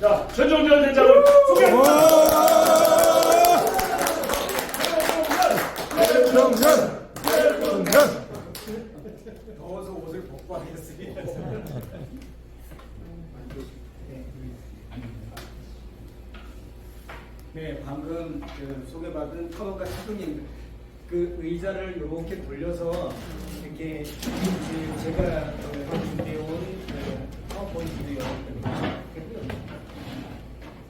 자, 전종전 대장을 소개합니다. 더워서 옷을 벗고 하겠습니다. 네, 방금 소개받은 터널과 사부님 그 의자를 이렇게 돌려서 이렇게 제가 준비해온 파워포인트를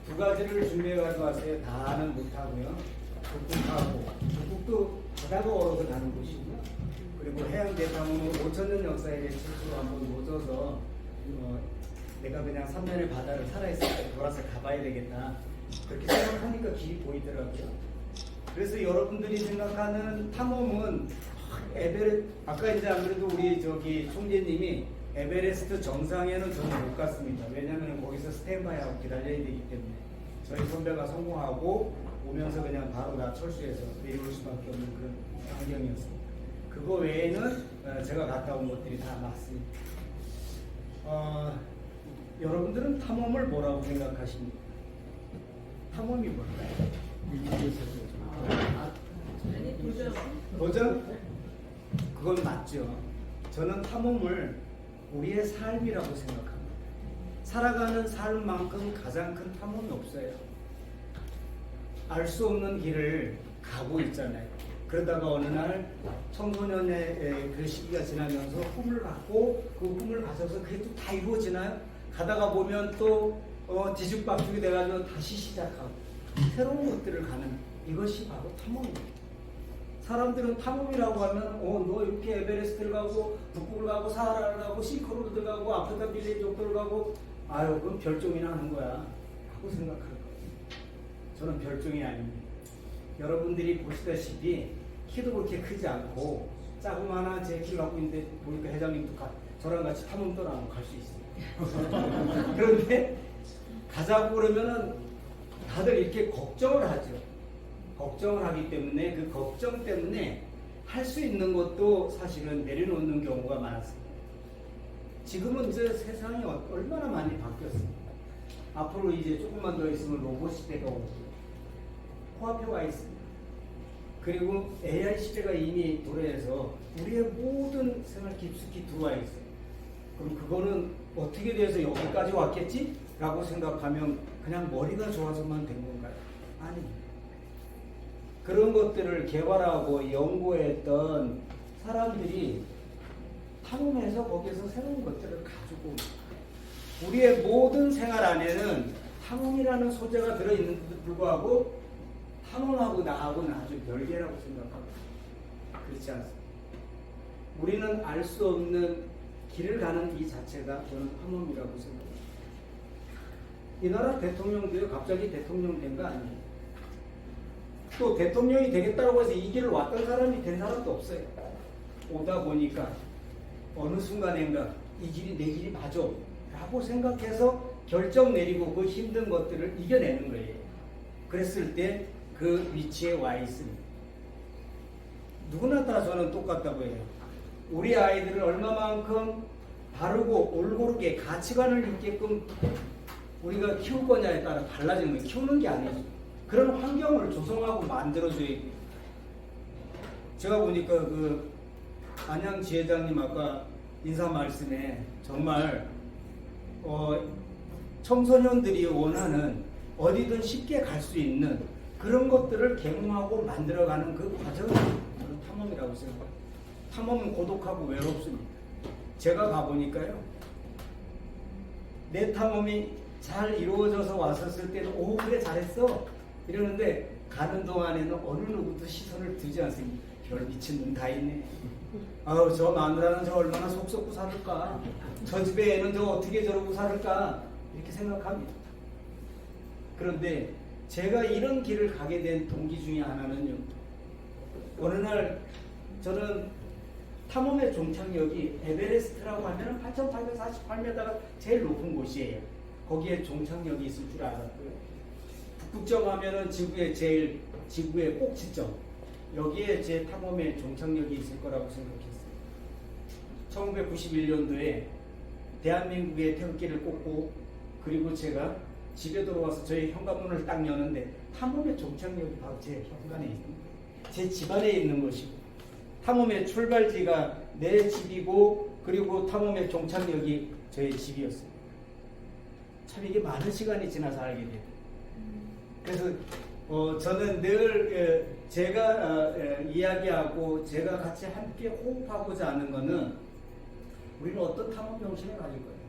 두 가지를 준비해 가져왔어요. 다는 못하고요. 북극하고 북극도 바다가 얼어서 가는 곳이고요. 그리고 해양대탐험은 5,000년 역사에 대해 스스로 한번 모셔서 내가 그냥 3년의 바다를 살아있을 때 돌아서 가봐야 되겠다. 그렇게 생각하니까 길이 보이더라고요. 그래서 여러분들이 생각하는 탐험은 아까 이제 안 그래도 우리 총재님이 에베레스트 정상에는 저는 못 갔습니다. 왜냐하면 거기서 스탠바이하고 기다려야 되기 때문에 저희 선배가 성공하고 오면서 그냥 바로 나 철수해서 내려올 수밖에 없는 그런 환경이었습니다. 그거 외에는 제가 갔다 온 것들이 다 맞습니다. 여러분들은 탐험을 뭐라고 생각하십니까? 탐험이 뭘까요? 도전? 그건 맞죠. 저는 탐험을 우리의 삶이라고 생각합니다. 살아가는 삶만큼 가장 큰 탐험이 없어요. 알 수 없는 길을 가고 있잖아요. 그러다가 어느 날 청소년의 그 시기가 지나면서 꿈을 갖고 그 꿈을 가져서 그게 또 다 이루어지나요? 가다가 보면 또 뒤죽박죽이 돼가지고 다시 시작하고 새로운 것들을 가는 이것이 바로 탐험입니다. 사람들은 탐험이라고 하면 너 이렇게 에베레스트를 가고 북극을 가고 사하라를 가고 시크로를 들어가고 아프리카 빌레이족들을 가고 아유 그건 별종이나 하는 거야 하고 생각할 거예요. 저는 별종이 아닙니다. 여러분들이 보시다시피 키도 그렇게 크지 않고 자그마한 제 키를 갖고 있는데 보니까 회장님도 저랑 같이 탐험 떠나면 갈 수 있어요. 그런데 가자고 그러면은 다들 이렇게 걱정을 하죠. 걱정을 하기 때문에 그 걱정 때문에 할 수 있는 것도 사실은 내려놓는 경우가 많았습니다. 지금은 이제 세상이 얼마나 많이 바뀌었습니다. 앞으로 이제 조금만 더 있으면 로봇 시대가 오고 코앞에 있습니다. 그리고 AI 시대가 이미 도래해서 우리의 모든 생활 깊숙이 들어와 있어요. 그럼 그거는 어떻게 돼서 여기까지 왔겠지? 라고 생각하면 그냥 머리가 좋아서만 된 건가요? 아닙니다. 그런 것들을 개발하고 연구했던 사람들이 탐험해서 거기에서 새로운 것들을 가지고 우리의 모든 생활 안에는 탐험이라는 소재가 들어있는데도 불구하고 탐험하고 나하고는 아주 별개라고 생각합니다. 그렇지 않습니다. 우리는 알 수 없는 길을 가는 이 자체가 저는 탐험이라고 생각합니다. 이 나라 대통령도요 갑자기 대통령 된 거 아니에요. 또 대통령이 되겠다고 해서 이 길을 왔던 사람이 된 사람도 없어요. 오다 보니까 어느 순간인가 이 길이 내 길이 맞아 라고 생각해서 결정 내리고 그 힘든 것들을 이겨내는 거예요. 그랬을 때 그 위치에 와 있습니다. 누구나 다 저는 똑같다고 해요. 우리 아이들을 얼마만큼 바르고 올고르게 가치관을 있게끔 우리가 키울 거냐에 따라 달라지는 거예요. 키우는 게 아니죠. 그런 환경을 조성하고 만들어줘야 돼요. 제가 보니까 그 안양 지회장님 아까 인사 말씀에 정말 청소년들이 원하는 어디든 쉽게 갈 수 있는 그런 것들을 계몽하고 만들어가는 그 과정이 저는 탐험이라고 생각해요. 탐험은 고독하고 외롭습니다. 제가 가보니까요. 내 탐험이 잘 이루어져서 왔었을 때는 오 그래 잘했어 이러는데 가는 동안에는 어느 누구도 시선을 두지 않습니다. 별 미친 놈 다 있네. 아우 저 마누라는 저 얼마나 속 썩고 살을까. 저 집에 애는 저 어떻게 저러고 살을까 이렇게 생각합니다. 그런데 제가 이런 길을 가게 된 동기 중에 하나는요. 어느 날 저는 탐험의 종착역이 에베레스트라고 하면 8,848m가 제일 높은 곳이에요. 거기에 종착역이 있을 줄 알았고요. 북극점 하면은 지구의 꼭지점. 여기에 제 탐험의 종착역이 있을 거라고 생각했어요. 1991년도에 대한민국의 태극기를 꽂고 그리고 제가 집에 들어와서 저희 현관문을 딱 여는데 탐험의 종착역이 바로 제 현관에 있는 거예요. 제 집안에 있는 것이고 탐험의 출발지가 내 집이고 그리고 탐험의 종착역이 저의 집이었어요. 참 이게 많은 시간이 지나서 알게 돼요. 그래서 저는 늘 제가 이야기하고 제가 같이 함께 호흡하고자 하는 것은 우리는 어떤 탐험 정신을 가질 거예요.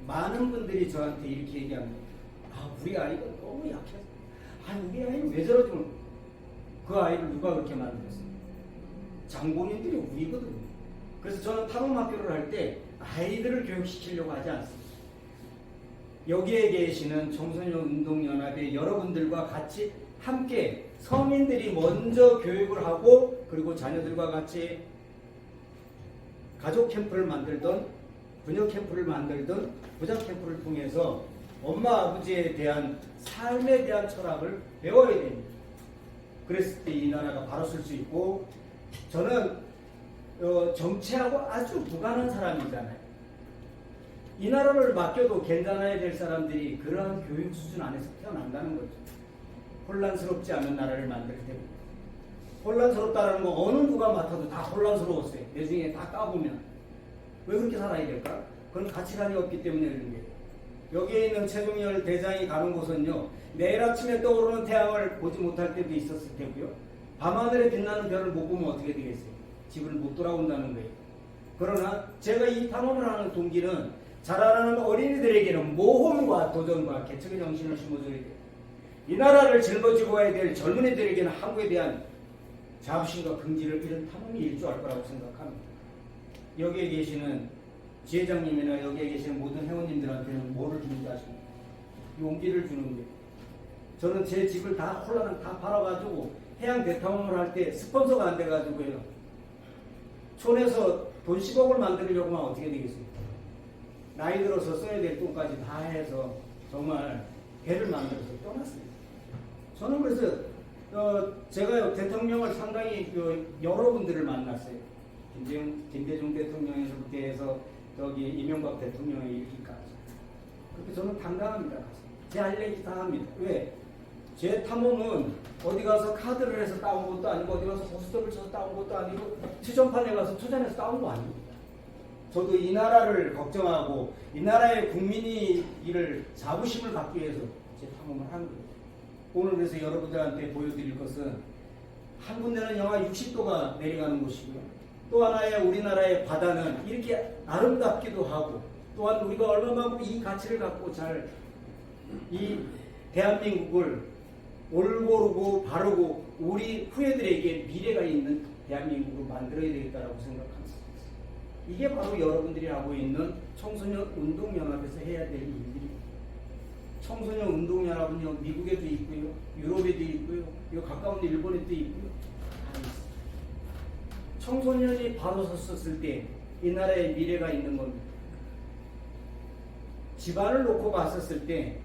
많은 분들이 저한테 이렇게 얘기합니다. 아, 우리 아이가 너무 약해서. 아, 우리 아이는 왜 저러지? 그 아이를 누가 그렇게 만들었어요? 장본인들이 우리거든요. 그래서 저는 탐험학교를 할 때 아이들을 교육시키려고 하지 않습니다. 여기에 계시는 청소년 운동연합의 여러분들과 같이 함께 서민들이 먼저 교육을 하고 그리고 자녀들과 같이 가족 캠프를 만들던 부녀 캠프를 만들던 부장 캠프를 통해서 엄마 아버지에 대한 삶에 대한 철학을 배워야 됩니다. 그랬을 때 이 나라가 바로 설 수 있고 저는 정치하고 아주 무관한 사람이잖아요. 이 나라를 맡겨도 괜찮아야 될 사람들이 그러한 교육 수준 안에서 태어난다는 거죠. 혼란스럽지 않은 나라를 만들기 때문에. 혼란스럽다는 거 어느 누가 맡아도 다 혼란스러웠어요. 나중에 다 까보면. 왜 그렇게 살아야 될까? 그건 가치관이 없기 때문에 그런 거예요. 여기에 있는 최종열 대장이 가는 곳은요. 내일 아침에 떠오르는 태양을 보지 못할 때도 있었을 테고요. 밤하늘에 빛나는 별을 못 보면 어떻게 되겠어요? 집을 못 돌아온다는 거예요. 그러나 제가 이 탐험을 하는 동기는 자라나는 어린이들에게는 모험과 도전과 개척의 정신을 심어줘야 돼요. 이 나라를 짊어지고 가야 될 젊은이들에게는 한국에 대한 자부심과 긍지를 이런 탐험이 일조할 거라고 생각합니다. 여기에 계시는 지회장님이나 여기에 계시는 모든 회원님들한테는 뭐를 주는지 아십니까? 용기를 주는 거예요. 저는 제 집을 다 콜라랑 다 팔아가지고 해양 대탐험을 할 때 스폰서가 안 돼가지고요. 촌에서 돈 10억을 만들려고 하면 어떻게 되겠어요? 나이 들어서 써야 될 돈까지 다 해서 정말 배를 만들어서 떠났어요. 저는 그래서 제가 대통령을 상당히 여러분들을 만났어요. 김대중 대통령에서부터 해서 저기 이명박 대통령에 이르기까지. 그렇게 저는 당당합니다. 제 할 얘기 다 합니다. 왜? 제 탐험은 어디 가서 카드를 해서 따온 것도 아니고 어디 가서 호스톱을 쳐서 따온 것도 아니고 투전판에 가서 투전해서 따온 거 아닙니다. 저도 이 나라를 걱정하고 이 나라의 국민이 이를 자부심을 갖기 위해서 제 탐험을 한 거예요. 오늘 그래서 여러분들한테 보여드릴 것은 한 군데는 영하 60도가 내려가는 곳이고요. 또 하나의 우리나라의 바다는 이렇게 아름답기도 하고 또한 우리가 얼마만큼 이 가치를 갖고 잘 이 대한민국을 올바르고 바르고 우리 후예들에게 미래가 있는 대한민국을 만들어야 되겠다고 생각합니다. 이게 바로 여러분들이 하고 있는 청소년 운동연합에서 해야 될 일들입니다. 청소년 운동연합은요, 미국에도 있고요, 유럽에도 있고요, 요 가까운 일본에도 있고요, 다 있어요. 청소년이 바로 섰을 때 이 나라의 미래가 있는 겁니다. 집안을 놓고 봤었을 때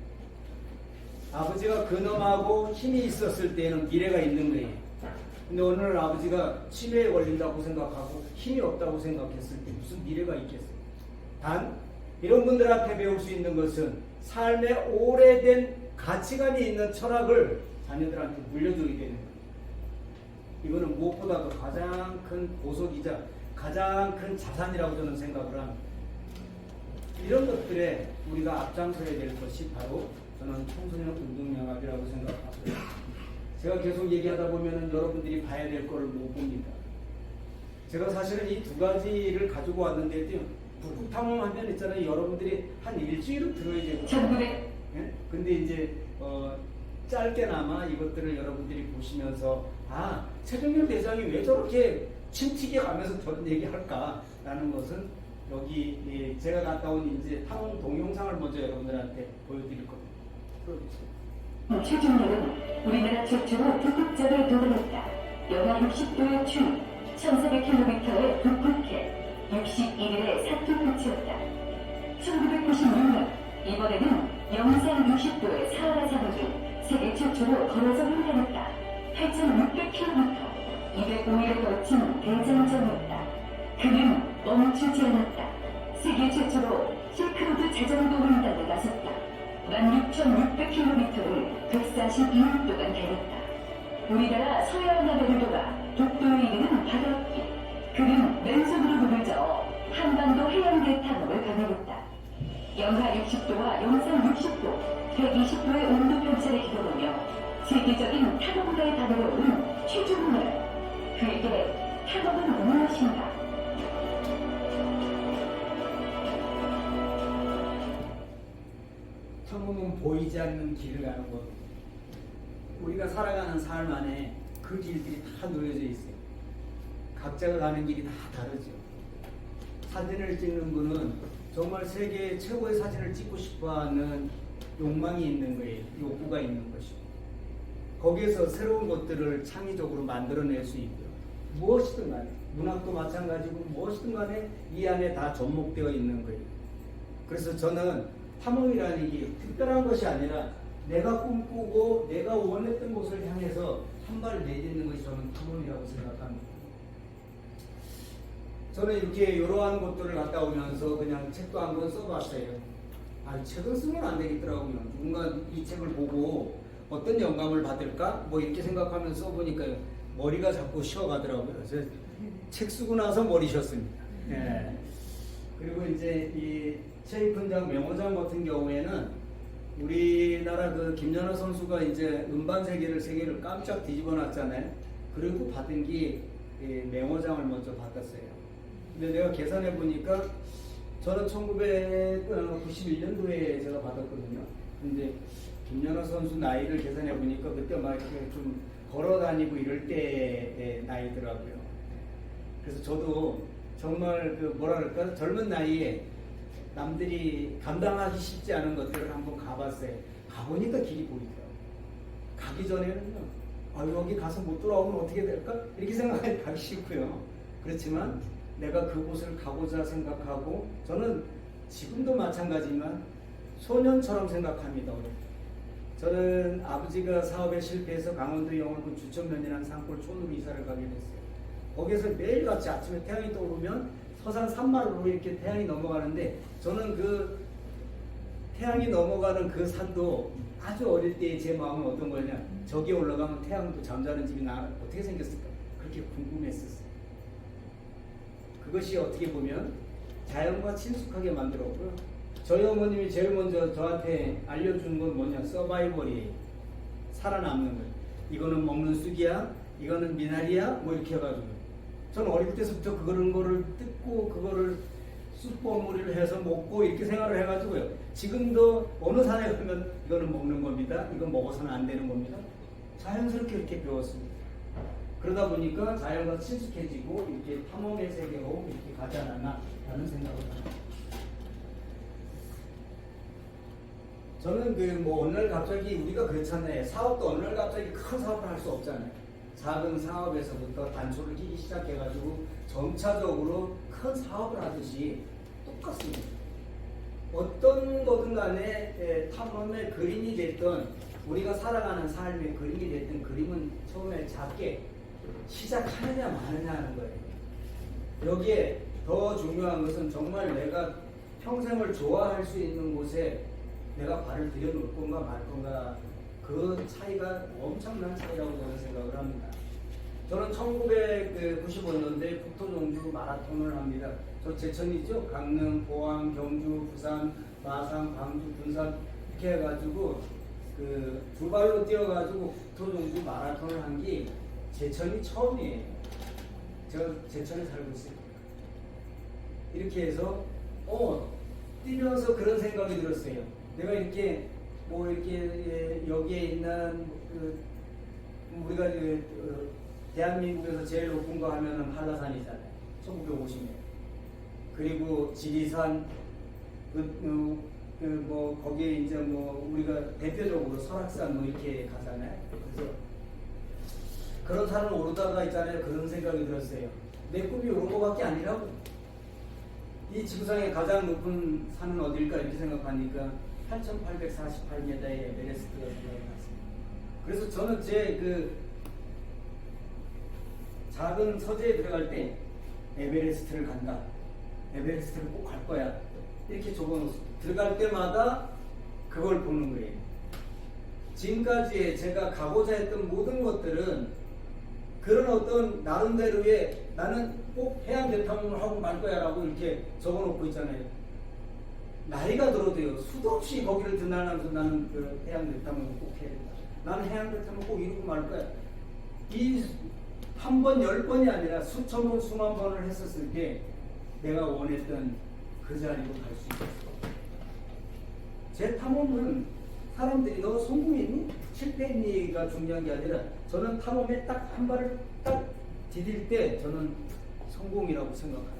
아버지가 근엄하고 힘이 있었을 때는 미래가 있는 거예요. 근데 오늘 아버지가 치매에 걸린다고 생각하고 힘이 없다고 생각했을 때 무슨 미래가 있겠어요? 단 이런 분들한테 배울 수 있는 것은 삶의 오래된 가치관이 있는 철학을 자녀들한테 물려줘야 되는 거예요. 이거는 무엇보다도 가장 큰 보석이자 가장 큰 자산이라고 저는 생각을 합니다. 이런 것들에 우리가 앞장서야 될 것이 바로 저는 청소년 운동연합이라고 생각합니다. 제가 계속 얘기하다 보면 여러분들이 봐야 될 거를 못 봅니다. 제가 사실은 이 두 가지를 가지고 왔는데요. 북극 탐험하면 있잖아요. 여러분들이 한 일주일은 들어야 되고. 예? 근데 이제 짧게나마 이것들을 여러분들이 보시면서 아, 최종열 대장이 왜 저렇게 침튀게 가면서 저런 얘기할까라는 것은 여기 제가 갔다 온 이제 탐험 동영상을 먼저 여러분들한테 보여드릴 겁니다. 최종열은 우리나라 최초로 북극점에 도달했다. 영하 60도의 추위, 1400km의 북극해, 61일의 사투 끝이었다. 1996년, 이번에는 영상 60도의 사하라 산맥이 세계 최초로 걸어서 흘러갔다. 8,600km, 205일을 거친 대장정이었다. 그는 멈추지 않았다. 세계 최초로 실크로드 자전거 운동에 나섰다. 1600km를 142일 동안 달렸다. 우리나라 서해안나베를 돌아 독도에 이르는 바닷길, 그는 맨손으로 물을 저어 한반도 해양대 탐험을 감행했다. 영하 60도와 영상 60도, 120도의 온도 편차를 겪어보며 세계적인 탐험가의 단어로 오른 최종렬. 그에게 탐험은 무엇인가? 탐험은 보이지 않는 길을 가는 것. 우리가 살아가는 삶 안에 그 길들이 다 놓여져 있어요. 각자가 가는 길이 다 다르죠. 사진을 찍는 분은 정말 세계 최고의 사진을 찍고 싶어하는 욕망이 있는 거예요. 욕구가 있는 것이고, 거기에서 새로운 것들을 창의적으로 만들어낼 수 있고요. 무엇이든 간에, 문학도 마찬가지고 무엇이든 간에 이 안에 다 접목되어 있는 거예요. 그래서 저는 탐험이라는 게 특별한 것이 아니라 내가 꿈꾸고 내가 원했던 곳을 향해서 한 발을 내딛는 것이 저는 탐험이라고 생각합니다. 저는 이렇게 이러한 것들을 갔다 오면서 그냥 책도 한 권 써봤어요. 책은 쓰면 안 되겠더라고요. 누군가 이 책을 보고 어떤 영감을 받을까? 뭐 이렇게 생각하면서 써보니까 머리가 자꾸 쉬어가더라고요. 그래서 책 쓰고 나서 머리 쉬었습니다. 예. 그리고 이제 이 체이픈장 명호장 같은 경우에는 우리나라 그 김연아 선수가 이제 음반 세계를 깜짝 뒤집어 놨잖아요. 그리고 받은 게 명호장을 먼저 받았어요. 근데 내가 계산해 보니까 저는 1991년도에 제가 받았거든요. 근데 김연아 선수 나이를 계산해 보니까 그때 막 이렇게 좀 걸어 다니고 이럴 때의 나이더라고요. 그래서 저도 정말 그 뭐랄까 젊은 나이에 남들이 감당하기 쉽지 않은 것들을 한번 가봤어요. 가보니까 길이 보이더라고요. 가기 전에는요, 여기 가서 못 돌아오면 어떻게 될까? 이렇게 생각하니 가기 싫고요. 그렇지만 내가 그곳을 가고자 생각하고, 저는 지금도 마찬가지지만 소년처럼 생각합니다. 저는 아버지가 사업에 실패해서 강원도 영월군 주천면이라는 산골 촌으로 이사를 가게 됐어요. 거기서 매일같이 아침에 태양이 떠오르면 서산 산마루로 이렇게 태양이 넘어가는데, 저는 그 태양이 넘어가는 그 산도 아주 어릴 때 제 마음은 어떤 거냐, 저기 올라가면 태양도 잠자는 집이 어떻게 생겼을까, 그렇게 궁금했었어요. 그것이 어떻게 보면 자연과 친숙하게 만들었고요. 저희 어머님이 제일 먼저 저한테 알려준 건 뭐냐, 서바이벌이에요. 살아남는 거예요. 이거는 먹는 쑥이야, 이거는 미나리야, 뭐 이렇게 해가지고 저는 어릴 때부터 그런 거를 듣고 그거를 쑥버무리를 해서 먹고 이렇게 생활을 해가지고요. 지금도 어느 산에 가면 이거는 먹는 겁니다, 이건 먹어서는 안 되는 겁니다, 자연스럽게 이렇게 배웠습니다. 그러다 보니까 자연과 친숙해지고 이렇게 탐험의 세계로 이렇게 가지 않았나 라는 생각을 합니다. 저는 어느 날 갑자기, 우리가 그렇잖아요. 사업도 어느 날 갑자기 큰 사업을 할 수 없잖아요. 작은 사업에서부터 단초를 끼기 시작해가지고 점차적으로 큰 사업을 하듯이 똑같습니다. 어떤 거든 간에 탐험의 그림이 됐던, 우리가 살아가는 삶의 그림이 됐던, 그림은 처음에 작게 시작하느냐 마느냐 하는 거예요. 여기에 더 중요한 것은 정말 내가 평생을 좋아할 수 있는 곳에 내가 발을 들여놓을 건가 말 건가, 그 차이가 엄청난 차이라고 저는 생각을 합니다. 저는 1995년도에 국토종주 마라톤을 합니다. 저 제천이죠. 강릉, 포항, 경주, 부산, 마산, 광주, 군산 이렇게 해가지고 두 발로 뛰어가지고 국토종주 마라톤을 한 게 제천이 처음이에요. 제가 제천에 살고 있어요. 이렇게 해서 뛰면서 그런 생각이 들었어요. 내가 이렇게 여기에 있는 우리가 대한민국에서 제일 높은 거 하면은 한라산이잖아요. 1950년. 그리고 지리산, 거기에 이제 우리가 대표적으로 설악산 이렇게 가잖아요. 그래서 그런 산을 오르다가 있잖아요. 그런 생각이 들었어요. 내 꿈이 이런 거밖에 아니라고. 이 지구상의 가장 높은 산은 어딜까 이렇게 생각하니까 8,848m의 에베레스트가 생각났습니다. 그래서 저는 제 작은 서재에 들어갈 때 에베레스트를 간다, 에베레스트를 꼭 갈 거야, 이렇게 적어놓습니다. 들어갈 때마다 그걸 보는 거예요. 지금까지 제가 가고자 했던 모든 것들은 그런 어떤 나름대로의 나는 꼭 해양 대탐험을 하고 말 거야 라고 이렇게 적어놓고 있잖아요. 나이가 들어도요, 수도 없이 거기를 드나들면서 나는 그 해양 대탐험을 꼭 해야 된다. 나는 해양 대탐험을 꼭 이루고 말 거야. 이 한 번, 10번이 아니라 수천 번, 수만 번을 했었을 때 내가 원했던 그 자리로 갈 수 있었어. 제 탐험은 사람들이 너 성공했니? 실패했니가 중요한 게 아니라 저는 탐험에 딱 한 발을 딱 디딜 때 저는 성공이라고 생각합니다.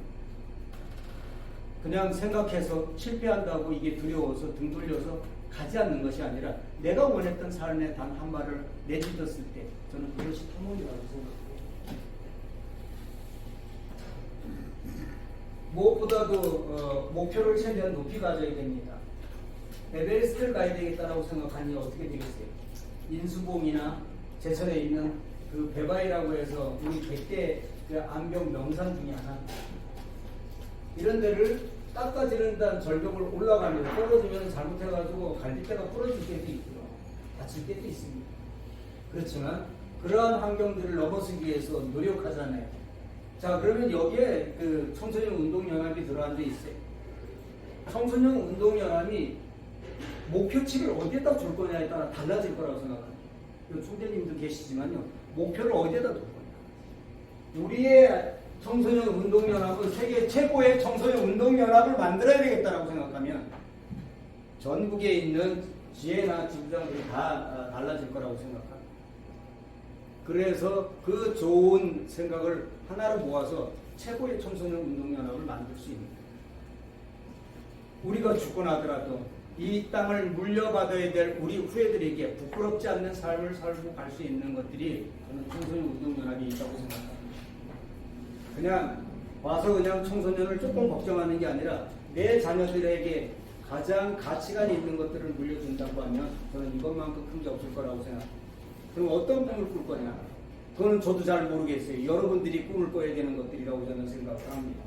그냥 생각해서 실패한다고 이게 두려워서 등 돌려서 가지 않는 것이 아니라 내가 원했던 삶에 단 한 발을 내딛었을 때 저는 그것이 탐험이라고 생각합니다. 무엇보다도 목표를 최대한 높이 가져야 됩니다. 에베레스트를 가야 되겠다라고 생각하니 어떻게 되겠어요? 인수봉이나 제천에 있는 그 베바이라고 해서 우리 100대 그 암벽 명산 중에 하나, 이런 데를 깎아지른다는 절벽을 올라가면서 떨어지면 잘못해가지고 갈비뼈가 부러질 때도 있고요, 다칠 때도 있습니다. 그렇지만 그러한 환경들을 넘어서기 위해서 노력하잖아요. 자, 그러면 여기에 그 청소년 운동연합이 들어간 데 있어요. 청소년 운동연합이 목표치를 어디에다 줄 거냐에 따라 달라질 거라고 생각합니다. 총재님도 계시지만요, 목표를 어디에다 둘 거냐. 우리의 청소년 운동연합은 세계 최고의 청소년 운동연합을 만들어야 되겠다라고 생각하면 전국에 있는 지혜나 지부장들이 다 달라질 거라고 생각합니다. 그래서 그 좋은 생각을 하나로 모아서 최고의 청소년 운동연합을 만들 수 있는 거예요. 우리가 죽고 나더라도 이 땅을 물려받아야 될 우리 후예들에게 부끄럽지 않는 삶을 살고 갈 수 있는 것들이 저는 청소년 운동연합이 있다고 생각합니다. 그냥 와서 그냥 청소년을 조금 걱정하는 게 아니라 내 자녀들에게 가장 가치가 있는 것들을 물려준다고 하면 저는 이것만큼 큰 게 없을 거라고 생각합니다. 그럼 어떤 꿈을 꿀 거냐? 그거는 저도 잘 모르겠어요. 여러분들이 꿈을 꿔야 되는 것들이라고 저는 생각을 합니다.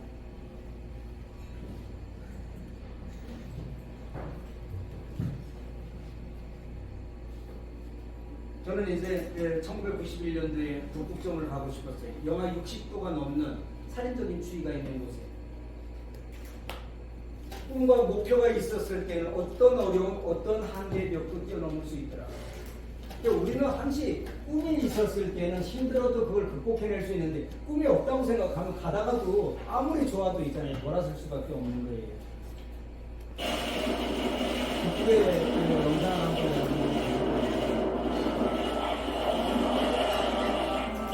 저는 이제 1991년도에 북극점을 가고 싶었어요. 영하 60도가 넘는 살인적인 추위가 있는 곳에. 꿈과 목표가 있었을 때는 어떤 어려움, 어떤 한계의 벽도 뛰어넘을 수 있더라. 우리는 항시 꿈이 있었을 때는 힘들어도 그걸 극복해낼 수 있는데, 꿈이 없다고 생각하면 가다가도 아무리 좋아도 있잖아요, 돌아설 수밖에 없는 거예요. 그때 그 영상 한번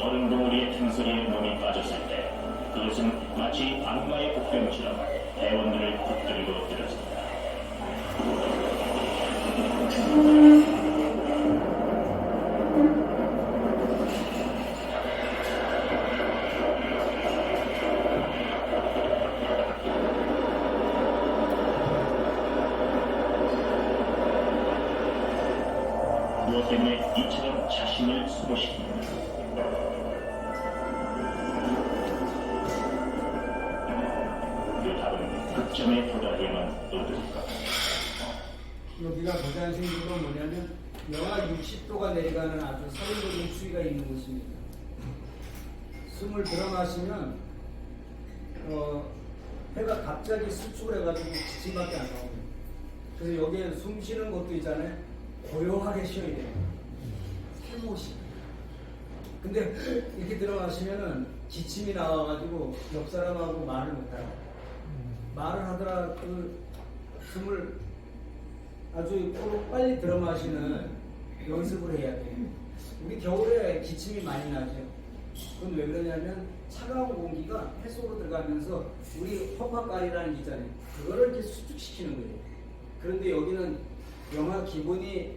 얼음 덩어리에 탕소리에 몸이 빠졌을 때 그것은 마치 악마의 복병처럼 대원들을 붙들고 들었습니다. 무엇 때문에 이처럼 자신을 수고시킵니까? 그 답은 극점에 도달해야만 얻을까? 여기가 고자연생 이유가 뭐냐면 영하 60도가 내려가는 아주 살인적인 추위가 있는 곳입니다. 숨을 들어 마시면 해가 갑자기 수축을 해가지고 기침밖에 안 나옵니다. 그래서 여기에 숨 쉬는 것도 있잖아요. 고요하게 쉬어야 돼요. 살못이. 근데 이렇게 들어가시면은 기침이 나와가지고 옆 사람하고 말을 못하고, 말을 하더라 그 숨을 아주 코로 빨리 들어 마시는 연습을 해야 돼요. 우리 겨울에 기침이 많이 나죠. 그건 왜 그러냐면 차가운 공기가 폐 속으로 들어가면서 우리 허파가리라는 게 있잖아요. 그거를 이렇게 수축시키는 거예요. 그런데 여기는 영하 기본이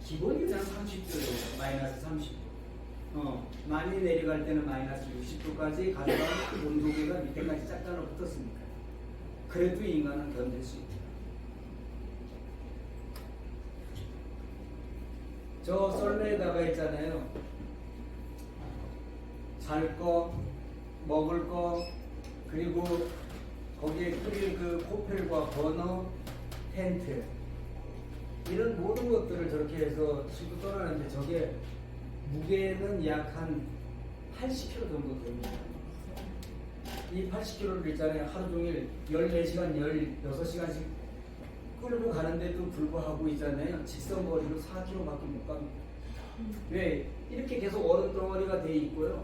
그냥 30도예요. 마이너스 30도. 많이 내려갈 때는 마이너스 60도까지 가져가면 온도계가 밑에까지 짝짝으로 붙었으니까. 그래도 인간은 견딜 수 있다. 저 썰매에다가 있잖아요. 잘 거, 먹을 거, 그리고 거기에 끓일 그 코펠과 버너, 텐트, 이런 모든 것들을 저렇게 해서 싣고 떠나는데 저게 무게는 약 한 80kg 정도 됩니다. 이 80kg를 있잖아요. 하루 종일 14시간, 16시간씩 끌고 가는데도 불구하고 있잖아요. 직선거리로 4km밖에 못 갑니다. 왜? 이렇게 계속 얼음 덩어리가 돼 있고요.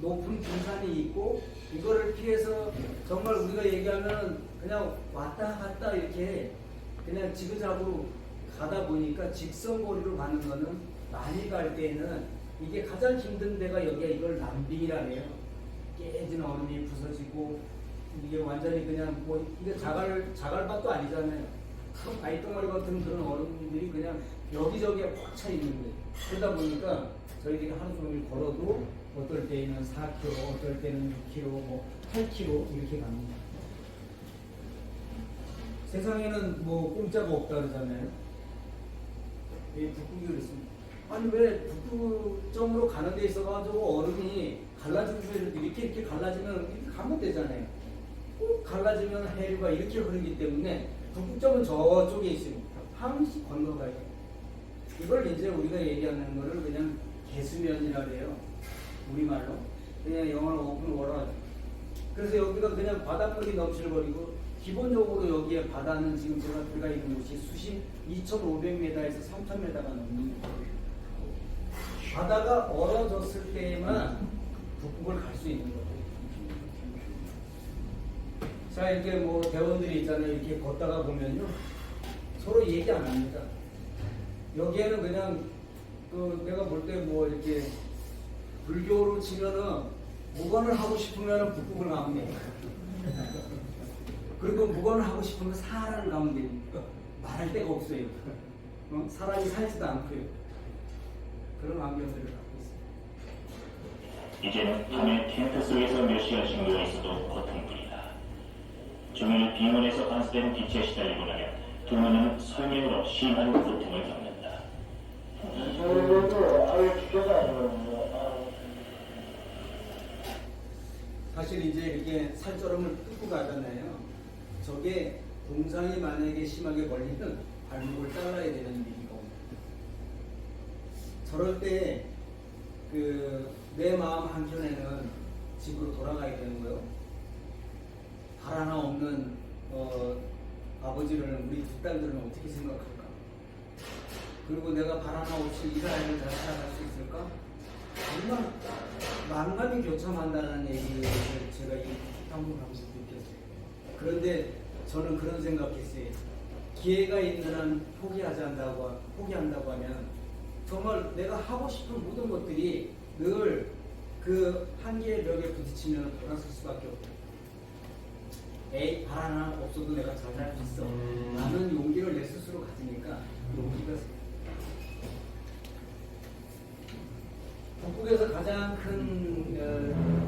높은 빙산이 있고 이거를 피해서 정말 우리가 얘기하면 그냥 왔다 갔다 이렇게 그냥 지그자그로 가다 보니까 직선거리로 가는 거는 많이 갈 때는 이게 가장 힘든 데가 여기가 이걸 남빙이라네요. 깨진 얼음이 부서지고 이게 완전히 그냥 뭐 이게 자갈밭도 아니잖아요. 큰 아이덩어리 같은 그런 얼음들이 그냥 여기저기에 꽉 차 있는 거예요. 그러다 보니까 저희들이 하루 종일 걸어도 어떨 때는 4km, 어떨 때는 6km, 뭐 8km 이렇게 갑니다. 세상에는 뭐 공짜가 없다 그러잖아요. 왜 북극이 그랬습니다. 아니 왜 북극점으로 가는 데 있어가지고 얼음이 갈라지면서 이렇게 갈라지면 이렇게 가면 되잖아요. 꼭 갈라지면 해류가 이렇게 흐르기 때문에 북극점은 저쪽에 있습니다. 항시 건너가야 돼요. 이걸 이제 우리가 얘기하는 거를 그냥 개수면이라 그래요. 우리말로. 그냥 영어로 오픈 워터. 그래서 여기가 그냥 바닷물이 넘실거리고 기본적으로 여기에 바다는 지금 제가 들어가 있는 곳이 수심 2,500m에서 3,000m가 넘는 거예요. 바다가 얼어졌을 때에만 북극을 갈 수 있는 거예요. 자, 이렇게 뭐 대원들이 있잖아요. 이렇게 걷다가 보면요. 서로 얘기 안 합니다. 여기에는 그냥 내가 볼 때 뭐 이렇게 불교로 치면은 무건을 하고 싶으면 북극을 가면 돼요. 그리고 무건을 하고 싶으면 사하라를 가면 됩니다. 말할 데가 없어요. 사람이 살지도 않고요. 그런 환경들을 갖고 있습니다. 이제는 밤에 텐트 속에서 몇 시간씩 누워있어도 고통뿐이다. 종일 빙원에서 반사된 빛에 시달리고 나면 두뇌는 설명으로 심한 고통을 겪는다. 사실 이제 이렇게 살처럼을 뜯고 가잖아요. 저게 동상이 만약에 심하게 걸리면 발목을 잘라야 되는 일이고, 저럴 때 내 마음 한켠에는 집으로 돌아가야 되는 거예요. 발 하나 없는 아버지를 우리 두 딸들은 어떻게 생각할까? 그리고 내가 발 하나 없이 이스라엘을 잘 살아갈 수 있을까? 정말 만감이 교참한다는 얘기를 제가 이 방문하면서 느꼈어요. 그런데 저는 그런 생각했어요. 기회가 있는 한 포기한다고 하면 정말 내가 하고 싶은 모든 것들이 늘 그 한계의 벽에 부딪히면 돌아설 수밖에 없다. 에이, 발 하나 없어도 내가 잘 살 수 있어. 라는 용기를 내 스스로 가지니까 용기가 북극에서 가장 큰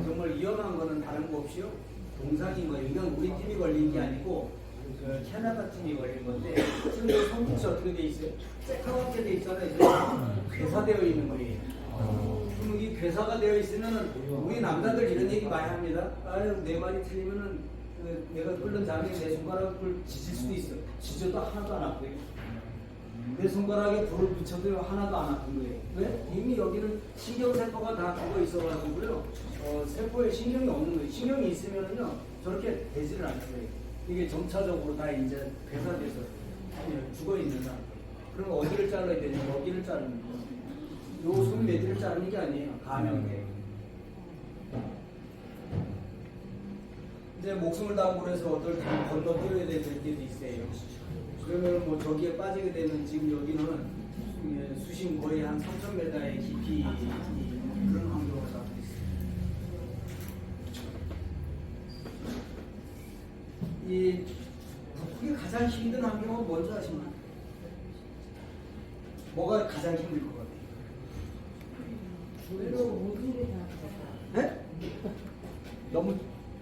정말 위험한 거는 다른 거 없이요. 동상인 거예요. 이건 우리 팀이 걸린 게 아니고 캐나다 팀이 걸린 건데 지금 이 성분이 어떻게 돼 있어요? 새까맣게 돼 있잖아요. 괴사되어 있는 거예요. 그럼 이 괴사가 되어 있으면 우리 남자들 이런 얘기 많이 합니다. 아유, 내 말이 틀리면은 내가 끓는 장에 내 손가락을 지질 수도 있어. 지져도 하나도 안 아프고요. 내 손가락에 불을 붙여도 하나도 안 아픈 거예요. 왜? 이미 여기는 신경세포가 다 죽어 있어가지고요. 세포에 신경이 없는 거예요. 신경이 있으면은요, 저렇게 되지를 않는 거예요. 이게 점차적으로 다 이제 괴사돼서 죽어 있는 사람. 그럼 어디를 잘라야 되냐? 여기를 자르는 거예요. 요 손 매디를 자르는 게 아니에요. 감염돼. 이제 목숨을 담고 해서 어떨 때 건너뛰어야 될 때도 있어요. 그러면 뭐 저기에 빠지게 되면 지금 여기는 수심 거의 한 3,000m의 깊이 그런 환경을 갖고 있어요. 이 북극이 가장 힘든 환경은 뭔지 아시나요? 뭐가 가장 힘들 것 같아요? 네?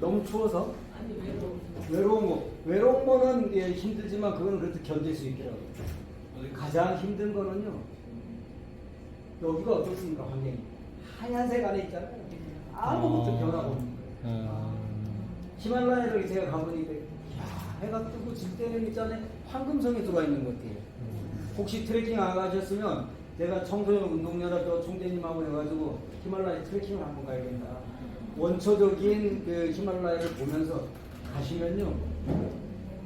너무 추워서? 외로운 거는 힘들지만 그거는 그래도 견딜 수 있더라고요. 가장 힘든 거는요, 여기가 어떻습니까, 환경이? 하얀색 안에 있잖아요. 아무것도 변화가 없는 거예요. 히말라야를 제가 가보니까, 해가 뜨고 질 때는 있잖아요, 황금성에 들어와 있는 것 같아요. 혹시 트레킹 안 가셨으면 내가 청소년 운동연합 총재님하고 해가지고 히말라야 트레킹을 한번 가야겠다. 원초적인 그 히말라야를 보면서 가시면요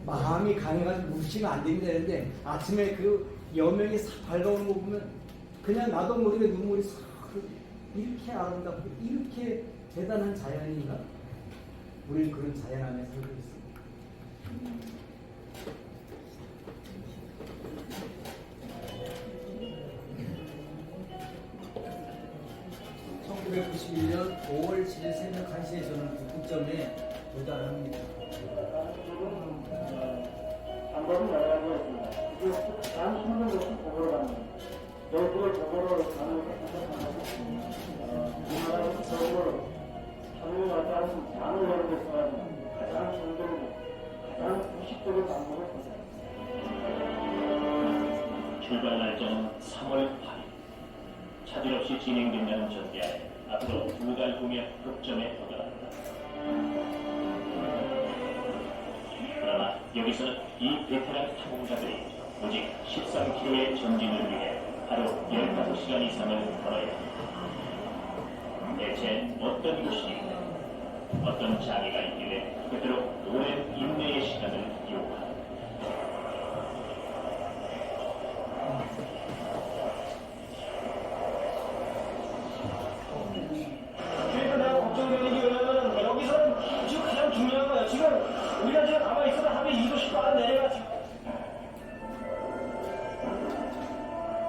마음이 강해가지고 무시가 안 되는데 아침에 그 여명이 싹 밝아오는 거 보면 그냥 나도 모르게 눈물이 싹 이렇게 아름답고 이렇게 대단한 자연인가? 우리는 그런 자연 안에 살고 있습니다. 1991년 5월 7일 새벽 1시에 저는 북극점에 도달합니다. 방법은 여러 가지였습니다. 이게 단 힘든 것이 보고로 갑니다. 너희들의 보고로 가는 것은 이마라는 적으로 하늘에 나타나는 장을 여는 것은 가장 힘들고 가장 부식적인 방법을 선택합니다. 출발 날짜는 3월 8일. 차질 없이 진행된다는 전개하에 앞으로 2달 후면 극점에 도달한다. 그러나 여기서는 이 베테랑 탐험가들이 오직 13km의 전진을 위해 하루 15시간 이상을 걸어야 합니다. 대체 어떤 곳이 있고 어떤 장애가 있길래 그대로 오랜 인내의 시간을 요구하는가. 그래서 내가 걱정되는 게 뭐냐면 여기서 지금 가장 중요한 거예요. 지금 우리가 지금 가만히 있어도 하루에 2도씩 빨아 내려가 지금.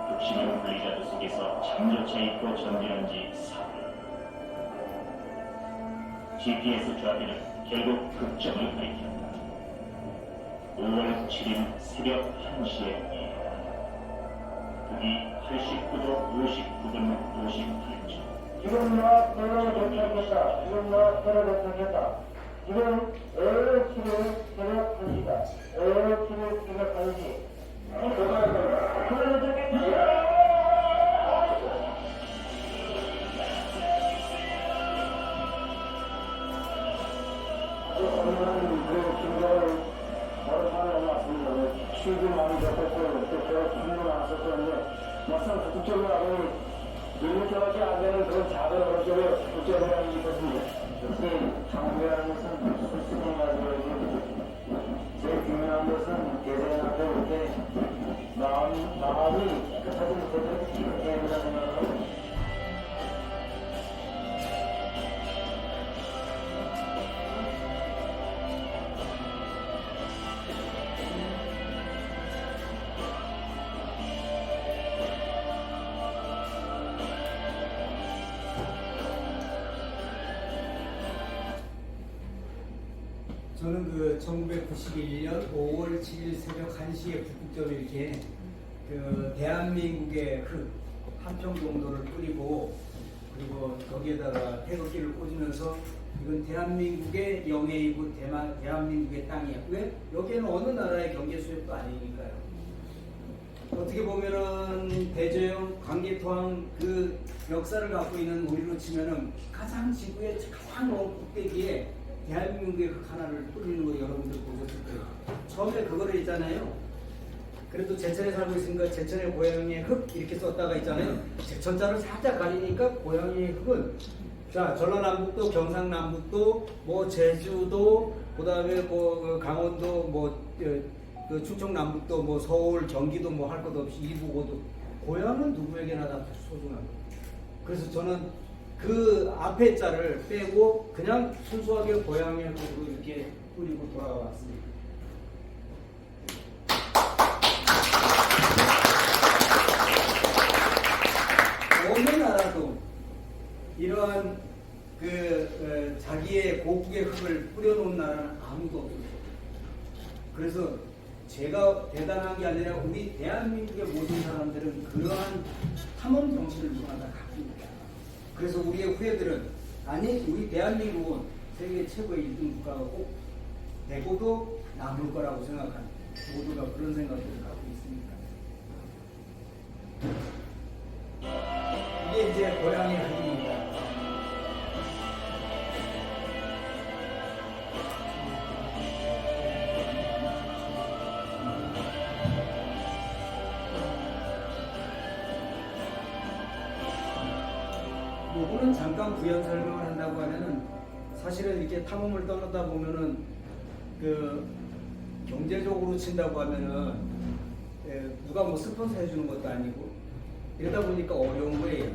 극심한 분리자도 속에서 잠조차 입고 전진한 지 4일. GPS 좌표는 결국 극점을 가리켰다. 5월 7일 새벽 1시에 북위 89도 59분 58초. 지금 나 테러에 도착했다. 지금 나 테러에 도착했다. 지금 에어로키를 새벽 1시다. 에어로키를 새벽 1시. 테러에 도착했다. 오늘은 그래도 긴장을 머리 하는 것 같습니다. 추위도 많이 잡혔고 또 제가 기분도 많았었는데 막상 북극적으로 하면 1m밖에 안 되는 그런 작은 어종의 북극적이라는 게 있었습니다. 역시 장비라는 것은 술수를 가지고 제일 중요한 것은 대전 앞에 이렇게 마음이 깨끗하지 못해도 이렇게 된다는 생각을 저는 그 1991년 5월 7일 새벽 1시에 북극점에 이렇게 그 대한민국의 흙 한 평 정도를 뿌리고 그리고 거기에다가 태극기를 꽂으면서 이건 대한민국의 영해이고 대한민국의 땅이야. 왜? 여기는 어느 나라의 경제 수역도 아니니까요. 어떻게 보면은 대저형, 광개토항 그 역사를 갖고 있는 우리로 치면은 가장 지구의 가장 먼 꼭대기에 대한민국의 흙 하나를 뿌리는 거 여러분들 보셨을 거예요. 처음에 그거를 있잖아요. 그래도 제천에 살고 있으니까 제천의 고향의 흙 이렇게 썼다가 있잖아요. 제천자를 살짝 가리니까 고향의 흙은 자 전라남북도, 경상남북도, 뭐 제주도, 그다음에 뭐 강원도, 뭐 그 충청남북도, 뭐 서울, 경기도 뭐 할 것 없이 이북고도 고향은 누구에게나 다 소중합니다. 그래서 저는 그 앞에 자를 빼고 그냥 순수하게 고향의 흙으로 이렇게 뿌리고 돌아왔습니다. 어느 나라도 이러한 자기의 고국의 흙을 뿌려놓은 나라는 아무도 없습니다. 그래서 제가 대단한 게 아니라 우리 대한민국의 모든 사람들은 그러한 탐험 정신을 누구나 다 갖고 있다. 그래서 우리의 후예들은 아니 우리 대한민국은 세계 최고의 1등 국가가 꼭 되고도 남을 거라고 생각하는 모두가 그런 생각을 갖고 있습니다. 이게 이제 고향의 흙입니다. 요거는 잠깐 부연 설명을 한다고 하면은 사실은 이렇게 탐험을 떠나다 보면은 그 경제적으로 친다고 하면은 누가 뭐 스폰서 해주는 것도 아니고 이러다 보니까 어려운 거예요.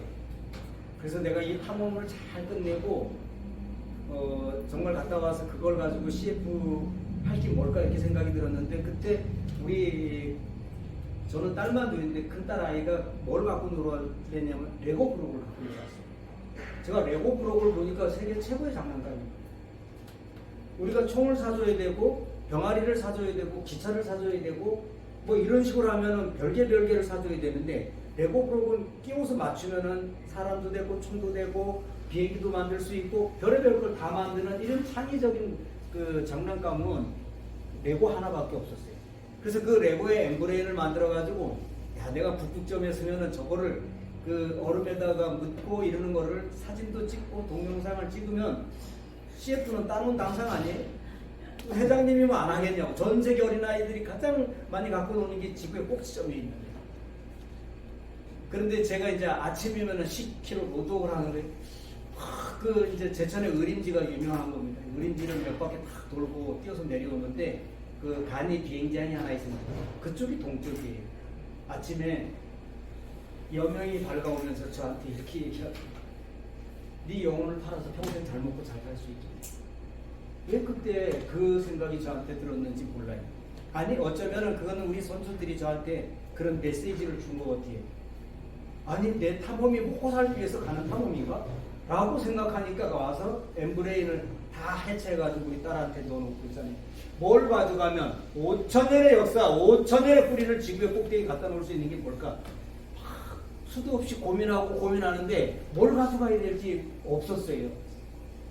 그래서 내가 이 탐험을 잘 끝내고 정말 갔다 와서 그걸 가지고 CF 할 게 뭘까 이렇게 생각이 들었는데 그때 저는 딸만 둘인데 큰딸 아이가 뭘 갖고 놀았냐면 레고 블록을 갖고 놀았어요. 제가 레고 블록을 보니까 세계 최고의 장난감이에요. 우리가 총을 사줘야 되고 병아리를 사줘야 되고 기차를 사줘야 되고 뭐 이런 식으로 하면은 별개를 사줘야 되는데 레고 블록은 끼워서 맞추면은 사람도 되고 총도 되고 비행기도 만들 수 있고 별의별 걸 다 만드는 이런 창의적인 그 장난감은 레고 하나밖에 없었어요. 그래서 그 레고의 엠브레인을 만들어 가지고 야 내가 북극점에 서면은 저거를 그 얼음에다가 묻고 이러는 거를 사진도 찍고 동영상을 찍으면 CF는 따놓은 당상 아니에요? 회장님이면 안 하겠냐고. 전 세계 어린아이들이 가장 많이 갖고 노는 게 지구의 꼭지점에 있는 거예요. 그런데 제가 이제 아침이면은 10km 노동을 하는데 그 이제 제천에 의림지가 유명한 겁니다. 의림지를 몇 바퀴 탁 돌고 뛰어서 내려오는데 그 간이 비행장이 하나 있습니다. 그쪽이 동쪽이에요. 아침에 여명이 밝아오면서 저한테 이렇게 얘기하고 네 영혼을 팔아서 평생 잘 먹고 잘 살 수 있게. 왜 그때 그 생각이 저한테 들었는지 몰라요. 아니 어쩌면은 그거는 우리 선수들이 저한테 그런 메시지를 준 것 같아요. 아니 내 탐험이 먹고 살기 위해서 가는 탐험인가? 라고 생각하니까 와서 엠브레인을 다 해체해가지고 우리 딸한테 넣어놓고 있잖아요. 뭘 가져가면 5,000년의 역사, 5,000년의 뿌리를 지구의 꼭대기에 갖다 놓을 수 있는 게 뭘까? 수도 없이 고민하는데 뭘 가져가야 될지 없었어요.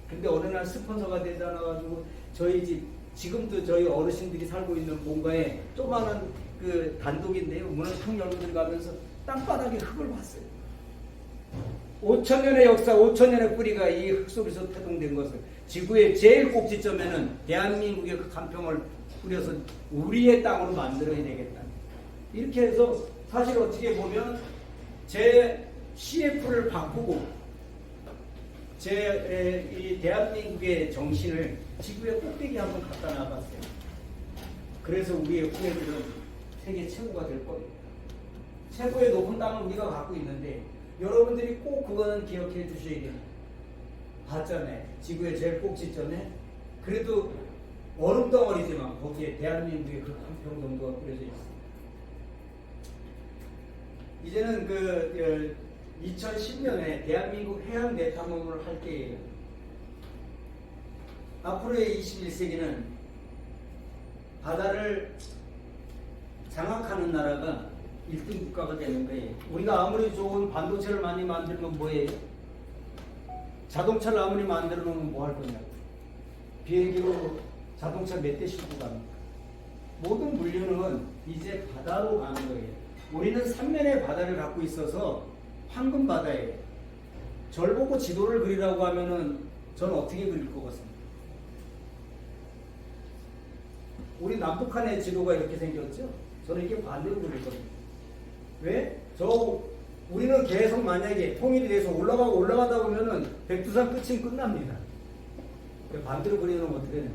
근데 어느 날 스폰서가 되지 않아가지고 저희 집, 지금도 저희 어르신들이 살고 있는 본가에 조그마한 그 단독인데요. 문을 탁 열고 들어가면서 땅바닥에 흙을 봤어요. 5,000년의 역사, 5,000년의 뿌리가 이 흙 속에서 태동된 것을 지구의 제일 꼭지점에는 대한민국의 그 간평을 뿌려서 우리의 땅으로 만들어야 되겠다. 이렇게 해서 사실 어떻게 보면 제 CF를 바꾸고 이 대한민국의 정신을 지구의 꼭대기에 한번 갖다 놔봤어요. 그래서 우리의 후예들은 세계 최고가 될 거예요. 최고의 높은 땅을 우리가 갖고 있는데 여러분들이 꼭 그거는 기억해 주셔야 돼요. 봤잖아요. 지구의 제일 꼭지점에 그래도 얼음덩어리지만 거기에 대한민국의 그 한평 정도가 뿌려져 있어요. 이제는 그 2010년에 대한민국 해양 대탐험을 할 때예요. 앞으로의 21세기는 바다를 장악하는 나라가 1등 국가가 되는 거예요. 우리가 아무리 좋은 반도체를 많이 만들면 뭐예요? 자동차를 아무리 만들어 놓으면 뭐 할 거냐고. 비행기로 자동차 몇 대 싣고 갑니까? 모든 물류는 이제 바다로 가는 거예요. 우리는 삼면의 바다를 갖고 있어서 황금 바다예요. 절 보고 지도를 그리라고 하면은 저는 어떻게 그릴 것 같습니다. 우리 남북한의 지도가 이렇게 생겼죠? 저는 이게 반대로 그릴 겁니다. 왜? 우리는 계속 만약에 통일이 돼서 올라가다 보면은 백두산 끝은 끝납니다. 반대로 그리면 어떻게 되냐?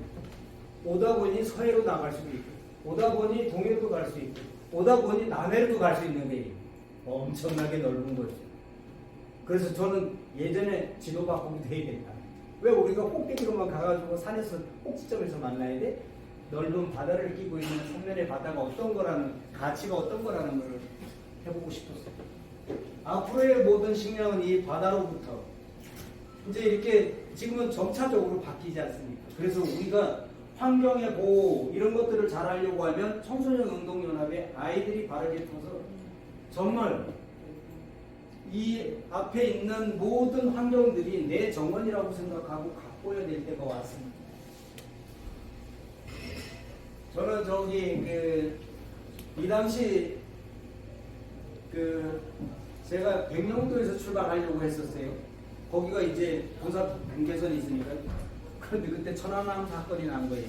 오다 보니 서해로 나갈 수도 있고, 오다 보니 동해로도 갈 수 있고, 오다 보니 남해로도 갈 수 있는 게 엄청나게 넓은 거죠. 그래서 저는 예전에 지도 바꾸기 되겠다. 왜 우리가 꼭대기로만 가가지고 산에서 꼭지점에서 만나야 돼? 넓은 바다를 끼고 있는 삼면의 바다가 어떤 거라는, 가치가 어떤 거라는 걸 해보고 싶었어요. 앞으로의 모든 식량은 이 바다로부터 이제 이렇게 지금은 점차적으로 바뀌지 않습니까? 그래서 우리가 환경의 보호 이런 것들을 잘 하려고 하면 청소년 운동연합의 아이들이 바르게 터서 정말 이 앞에 있는 모든 환경들이 내 정원이라고 생각하고 가꿔야 될 때가 왔습니다. 저는 이 당시 제가 백령도에서 출발하려고 했었어요. 거기가 이제 도사 경계선이 있으니까. 그런데 그때 천안함 사건이 난 거예요.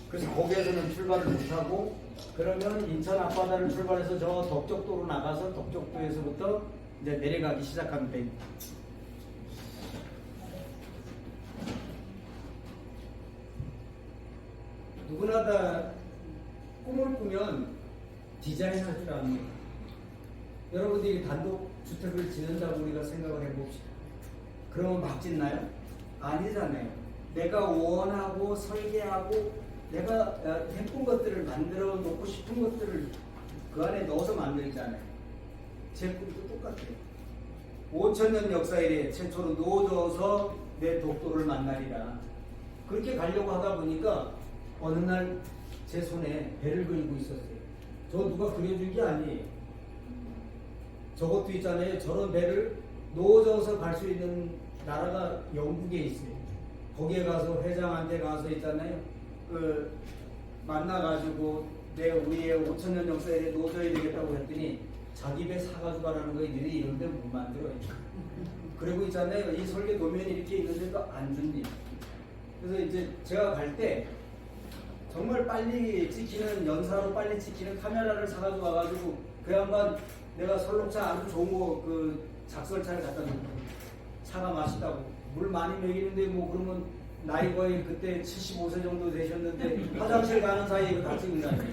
그래서 거기에서는 출발을 못하고 그러면 인천 앞바다를 출발해서 저 덕적도로 나가서 덕적도에서부터 이제 내려가기 시작하면 됩니다. 누구나 다 꿈을 꾸면 디자인할 줄 압니다. 여러분들이 단독 주택을 짓는다고 우리가 생각을 해봅시다. 그러면 막 짓나요? 아니잖아요. 내가 원하고 설계하고 내가 예쁜 것들을 만들어 놓고 싶은 것들을 그 안에 넣어서 만들잖아요. 제 꿈도 똑같아요. 5,000년 역사에 최초로 노져서 내 독도를 만나리라. 그렇게 가려고 하다 보니까 어느 날 제 손에 배를 그리고 있었어요. 저 누가 그려준 게 아니에요. 저것도 있잖아요. 저런 배를 노져서 갈 수 있는 나라가 영국에 있어요. 거기에 가서 회장한테 가서 있잖아요. 만나가지고 우리의 5,000년 역사에 노져야 되겠다고 했더니 자기 배 사가지고 가라는 거예요. 너희 이런 데 못 만들어요. 그리고 있잖아요. 이 설계 도면이 이렇게 있는데도 안 준대. 그래서 이제 제가 갈 때 정말 빨리 찍히는, 연사로 빨리 찍히는 카메라를 사가지고 와가지고 그 양반 내가 설록차 아주 좋은 거 작설차를 갖다 놓고 차가 맛있다고 물 많이 먹이는데 뭐 그러면 나이 거의 그때 75세 정도 되셨는데 화장실 가는 사이에 이거 다 찍은 거 아니에요?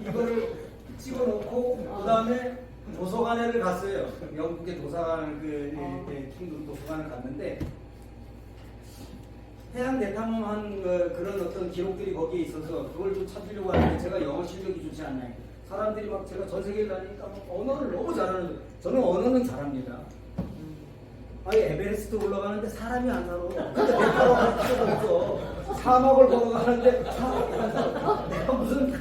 이거를 찍어놓고 그 다음에 도서관에를 갔어요. 영국의 도서관 킹덤 도서관을 갔는데 해양 대탐험한 그런 어떤 기록들이 거기에 있어서 그걸 좀 찾으려고 하는데 제가 영어 실력이 좋지 않나요? 사람들이 막 제가 전 세계를 다니니까 언어를 너무 잘하는, 저는 언어는 잘합니다. 아니 에베레스트 올라가는데 사람이 안 살아. 근데 배 타러 갈 필요가 없어. 사막을 걸어가는데 사람이 안 살아. 내가 무슨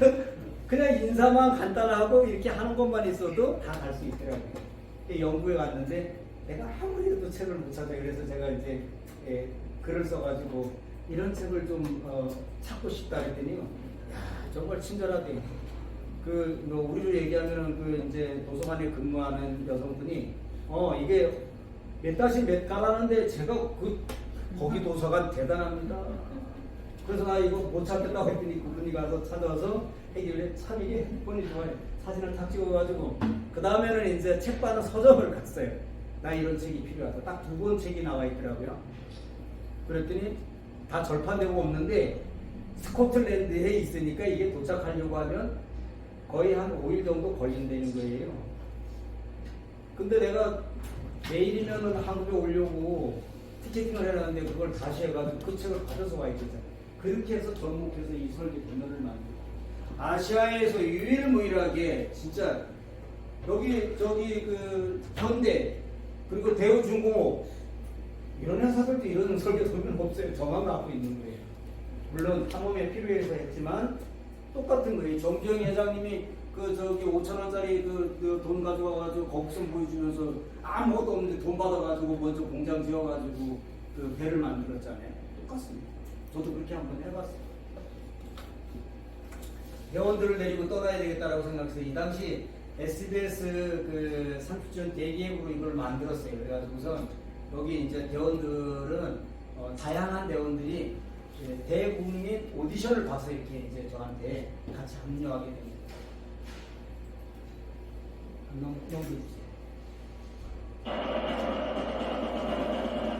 그냥 인사만 간단하고 이렇게 하는 것만 있어도 다 갈 수 있더라고요. 영국에 갔는데 내가 아무리 해도 책을 못 찾아. 그래서 제가 이제 글을 써가지고 이런 책을 좀 찾고 싶다 했더니요. 야, 정말 친절하대. 우리로 얘기하면은 이제 도서관에 근무하는 여성분이 이게 몇 가라는데 제가 거기 도서관 대단합니다. 그래서 나 이거 못 찾겠다고 했더니 그분이 가서 찾아서 해길래 참 이게 핸드폰이 좋아요. 사진을 탁 찍어가지고 그 다음에는 이제 책 파는 서점을 갔어요. 나 이런 책이 필요하다. 딱 2권 책이 나와 있더라고요. 그랬더니 다 절판되고 없는데 스코틀랜드에 있으니까 이게 도착하려고 하면 거의 한 5일 정도 걸린다는 거예요. 근데 내가 내일이면은 한국에 오려고 티켓팅을 해놨는데 그걸 다시 해가지고 그 책을 가져서 와 있거든. 그렇게 해서 접목해서 이 설계 도면을 만들고 아시아에서 유일무이하게 진짜 저기 현대 그리고 대우중공업 이런 회사들도 이런 설계 도면 없어요. 저만 갖고 있는 거예요. 물론 탐험에 필요해서 했지만 똑같은 거예요. 정주영 회장님이 5,000원짜리 돈 가져와가지고 거북선 보여주면서 아무것도 없는데 돈 받아가지고 먼저 공장 지어가지고 배를 만들었잖아요. 똑같습니다. 저도 그렇게 한번 해봤어요. 대원들을 데리고 떠나야 되겠다라고 생각해서 이 당시 SBS 30년 대기획으로 이걸 만들었어요. 그래가지고선 여기 이제 대원들은 다양한 대원들이 대국민 오디션을 봐서 이렇게 이제 저한테 같이 합류하게 됩니다. 넘겨주세요.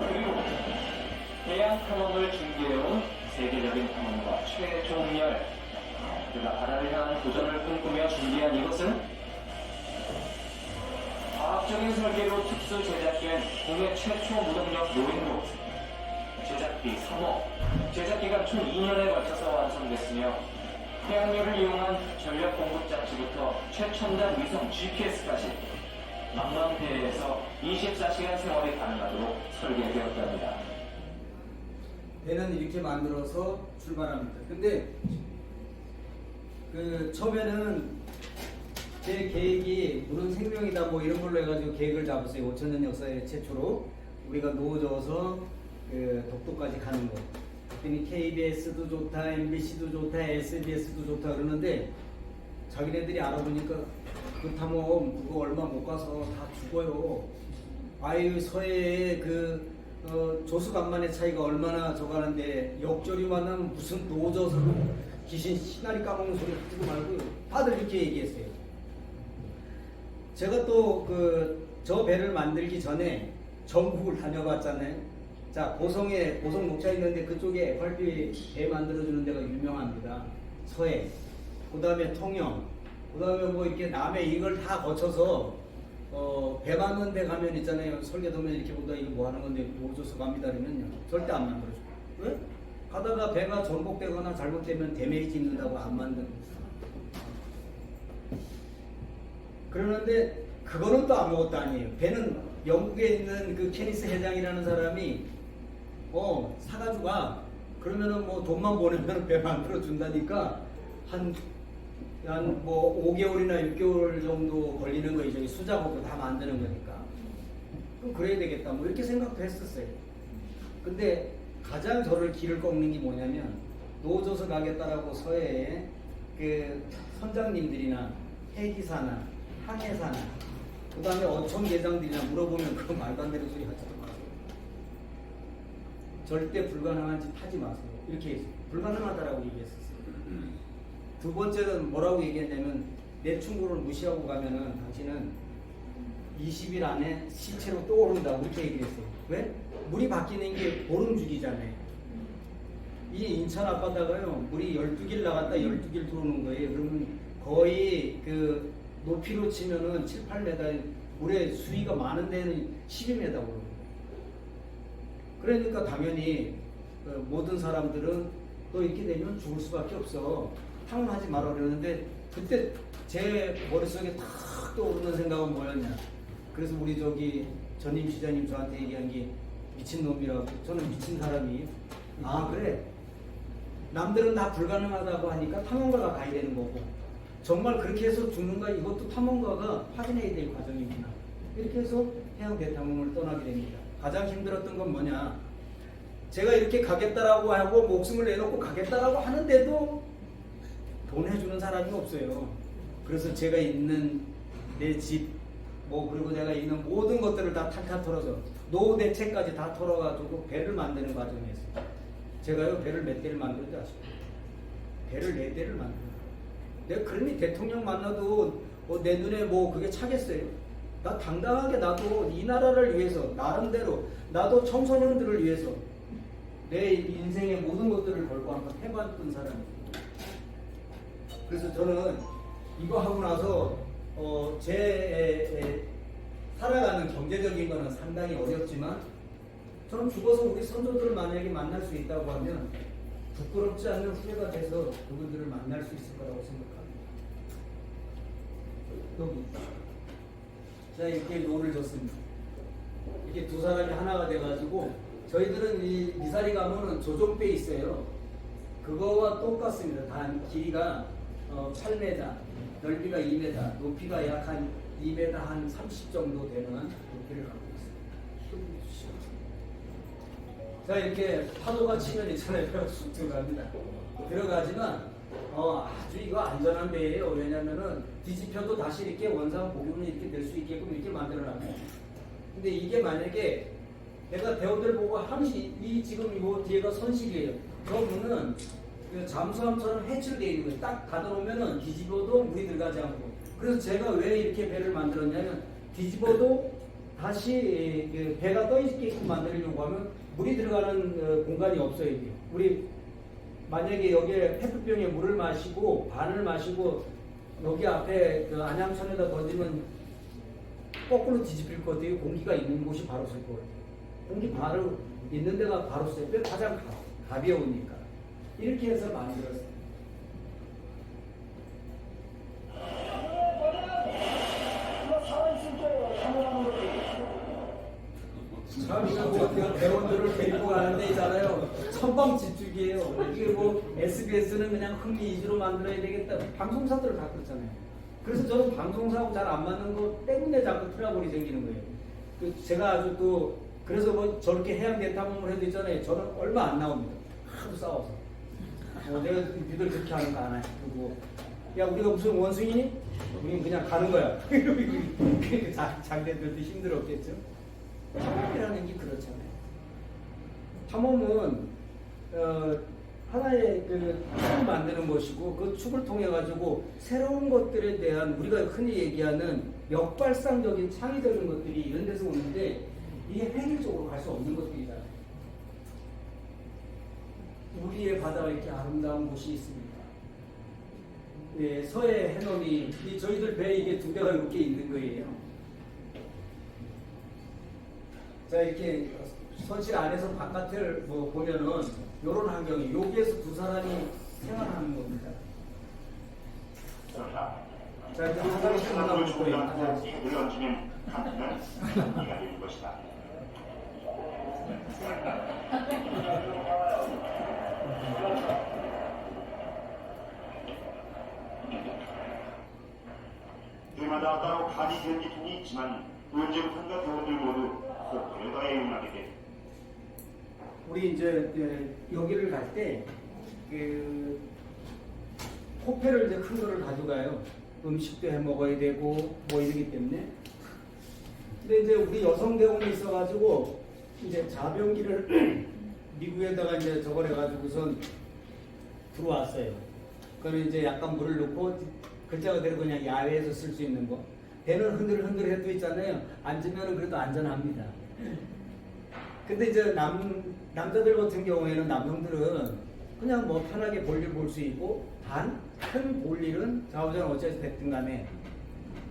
그리고 해양 탐험을 준비해온 세계적인 탐험가 최종열, 그가 바다를 향한 도전을 꿈꾸며 준비한 이것은 과학적인 설계로 특수 제작된 국내 최초 무동력 노인봇, 제작비 3억, 제작기간 총 2년에 걸쳐서 완성됐으며 해양열을 이용한 전력 공급 장치부터 최첨단 위성 GPS까지 망망대해에서 24시간 생활이 가능하도록 설계되었답니다. 배는 이렇게 만들어서 출발합니다. 근데 처음에는 제 계획이 물은 생명이다 뭐 이런 걸로 해가지고 계획을 잡았어요. 5,000년 역사의 최초로 우리가 노져서 독도까지 가는 거. 그랬더니 KBS도 좋다, MBC도 좋다, SBS도 좋다 그러는데 자기네들이 알아보니까 그 탐험 그거 얼마 못 가서 다 죽어요. 아유 서해에 조수간만의 차이가 얼마나 저가는데 역절이 만나면 무슨 노져서 귀신 시나리 까먹는 소리 하지도 말고 다들 이렇게 얘기했어요. 제가 또 저 배를 만들기 전에 전국을 다녀봤잖아요. 자, 보성에 보성 녹차 있는데 그쪽에 FRP 배 만들어주는 데가 유명합니다. 서해, 그 다음에 통영, 그 다음에 뭐 이렇게 남해 이걸 다 거쳐서 배 만드는 데 가면 있잖아요. 설계도면 이렇게 보다 이거 뭐 하는 건데 오줘서 갑니다 그러면요. 절대 안 만들어줘. 왜? 가다가 배가 전복되거나 잘못되면 데메이지 있는다고 안 만드는 거예요. 그러는데 그거는 또 아무것도 아니에요. 배는 영국에 있는 그 케니스 회장이라는 사람이 사가지고 가. 그러면은 뭐 돈만 보내면 배 만들어 준다니까 한 뭐 5개월이나 6개월 정도 걸리는 거예요. 저기 수작업도 다 만드는 거니까. 그럼 그래야 되겠다. 뭐 이렇게 생각도 했었어요. 근데 가장 저를 길을 꺾는 게 뭐냐면 노조서 가겠다라고 서해에 그 선장님들이나 해기사나 항해사나 그 다음에 어촌계장들이나 물어보면 그런 말도 안 되는 소리 하지도 마세요. 절대 불가능한 짓 하지 마세요. 이렇게 했어요. 불가능하다라고 얘기했었어요. 두 번째는 뭐라고 얘기했냐면 내 충고를 무시하고 가면은 당신은 20일 안에 시체로 떠오른다고 이렇게 얘기했어요. 왜? 물이 바뀌는 게 보름주기잖아요. 이 인천 앞바다가요 물이 12길 나갔다 12길 들어오는 거예요. 그러면 거의 그 높이로 치면은 7, 8m 물의 수위가 많은 데는 12m 오르는 거예요. 그러니까 당연히 모든 사람들은 또 이렇게 되면 죽을 수밖에 없어. 탕론하지 말아 그러는데 그때 제 머릿속에 탁 떠오르는 생각은 뭐였냐. 그래서 우리 저기 전임 시장님 저한테 얘기한 게 미친놈이라고. 저는 미친 사람이에요. 아 그래. 남들은 다 불가능하다고 하니까 탐험가가 가야 되는 거고 정말 그렇게 해서 죽는가 이것도 탐험가가 확인해야 될 과정이구나. 이렇게 해서 해양 대탐험을 떠나게 됩니다. 가장 힘들었던 건 뭐냐. 제가 이렇게 가겠다라고 하고 목숨을 내놓고 가겠다라고 하는데도 돈 해주는 사람이 없어요. 그래서 제가 있는 내 집, 뭐 그리고 내가 있는 모든 것들을 다 탕탕 털어서 노후 대책까지 다 털어가지고 배를 만드는 과정이었어요. 제가요 배를 몇 대를 만들었지 아십니까? 배를 4대를 만들어요. 내가 그러니 대통령 만나도 내 눈에 뭐 그게 차겠어요? 나 당당하게 나도 이 나라를 위해서 나름대로 나도 청소년들을 위해서 내 인생의 모든 것들을 걸고 한번 해봤던 사람이에요. 그래서 저는 이거 하고 나서 제 살아가는 경제적인 거는 상당히 어렵지만 저는 죽어서 우리 선조들을 만약에 만날 수 있다고 하면 부끄럽지 않는 후회가 돼서 그분들을 만날 수 있을 거라고 생각합니다. 여기 자 이렇게 노를 줬습니다. 이렇게 두 사람이 하나가 돼가지고 저희들은 이 미사리 가면은 조종배 있어요. 그거와 똑같습니다. 단 길이가 8m, 넓이가 2m, 높이가 약 한 2m 한 30 정도 되는 높이를 갖고 있습니다. 자 이렇게 파도가 치면 있잖아요. 쑥 들어갑니다. 들어가지만 아주 이거 안전한 배예요. 왜냐면은 뒤집혀도 다시 이렇게 원상 복용이 이렇게 될 수 있게끔 이렇게 만들어놨어요. 근데 이게 만약에 내가 대원들 보고 항시 이 지금 이 뒤에가 선실이에요. 저 문은 그 잠수함처럼 해출되어 있는 거예요. 딱 닫아놓으면은 뒤집어도 물이 들어가지 않고. 그래서 제가 왜 이렇게 배를 만들었냐면 뒤집어도 다시 그 배가 떠 있게끔 만들려고 하면 물이 들어가는 공간이 없어요. 이게. 우리 만약에 여기에 페트병에 물을 마시고 반을 마시고 여기 앞에 그 안양천에다 던지면 거꾸로 뒤집힐 거예요. 공기가 있는 곳이 바로 쓸 거예요. 공기 바로 있는 데가 바로 써요. 가장 가벼우니까. 이렇게 해서 만들었어요. 참 이거 뭐 대원들을 데리고 가는데 있잖아요. 선방 집중이에요. 이게 뭐 SBS는 그냥 흥미 위주로 만들어야 되겠다. 방송사들을 다 그렇잖아요. 그래서 저는 방송사하고 잘 안 맞는 거 때문에 자꾸 트러블이 생기는 거예요. 제가 아주 또 그래서 뭐 저렇게 해양 대탐험을 해도 있잖아요. 저는 얼마 안 나옵니다. 하도 싸워서. 내가 니들 그렇게 하는 거 안 해. 그리고 야 우리가 무슨 원숭이니? 우리는 그냥 가는 거야. 장대들도 힘들었겠죠. 탐험이라는 게 그렇잖아요. 탐험은 하나의 그 축을 만드는 것이고 그 축을 통해 가지고 새로운 것들에 대한 우리가 흔히 얘기하는 역발상적인 창의적인 것들이 이런 데서 오는데 이게 획일적으로 갈 수 없는 것들이잖아요. 우리의 바다가 이렇게 아름다운 곳이 있습니다. 예, 서해 해넘이 저희들 배에 이게 두 배가 이렇게 있는 거예요. 자, 이렇게 선실 안에서 바깥을 보면은 이런 환경이 여기에서 두 사람이 생활하는 겁니다. 자, 이제 화장실 하나 볼 거예요. 얹으면 가능한 이가 될 것이다. 때마다 따로 간이 변기통이 있지만 언제부턴가 대원들 모두 호텔에 다 애용하게 돼. 우리 이제 여기를 갈 때 그 호패를 이제 큰 거를 가져가요. 음식도 해 먹어야 되고 뭐 이러기 때문에. 근데 이제 우리 여성 대원이 있어가지고 이제 자변기를 미국에다가 이제 저걸 해가지고선 들어왔어요. 그러면 이제 약간 물을 넣고 글자 그대로 그냥 야외에서 쓸 수 있는 거. 배는 흔들흔들 해도 있잖아요. 앉으면 그래도 안전합니다. 근데 이제 남자들 같은 경우에는 남성들은 그냥 뭐 편하게 볼일 볼 수 있고 단 큰 볼일은 좌우전 어찌 됐든 간에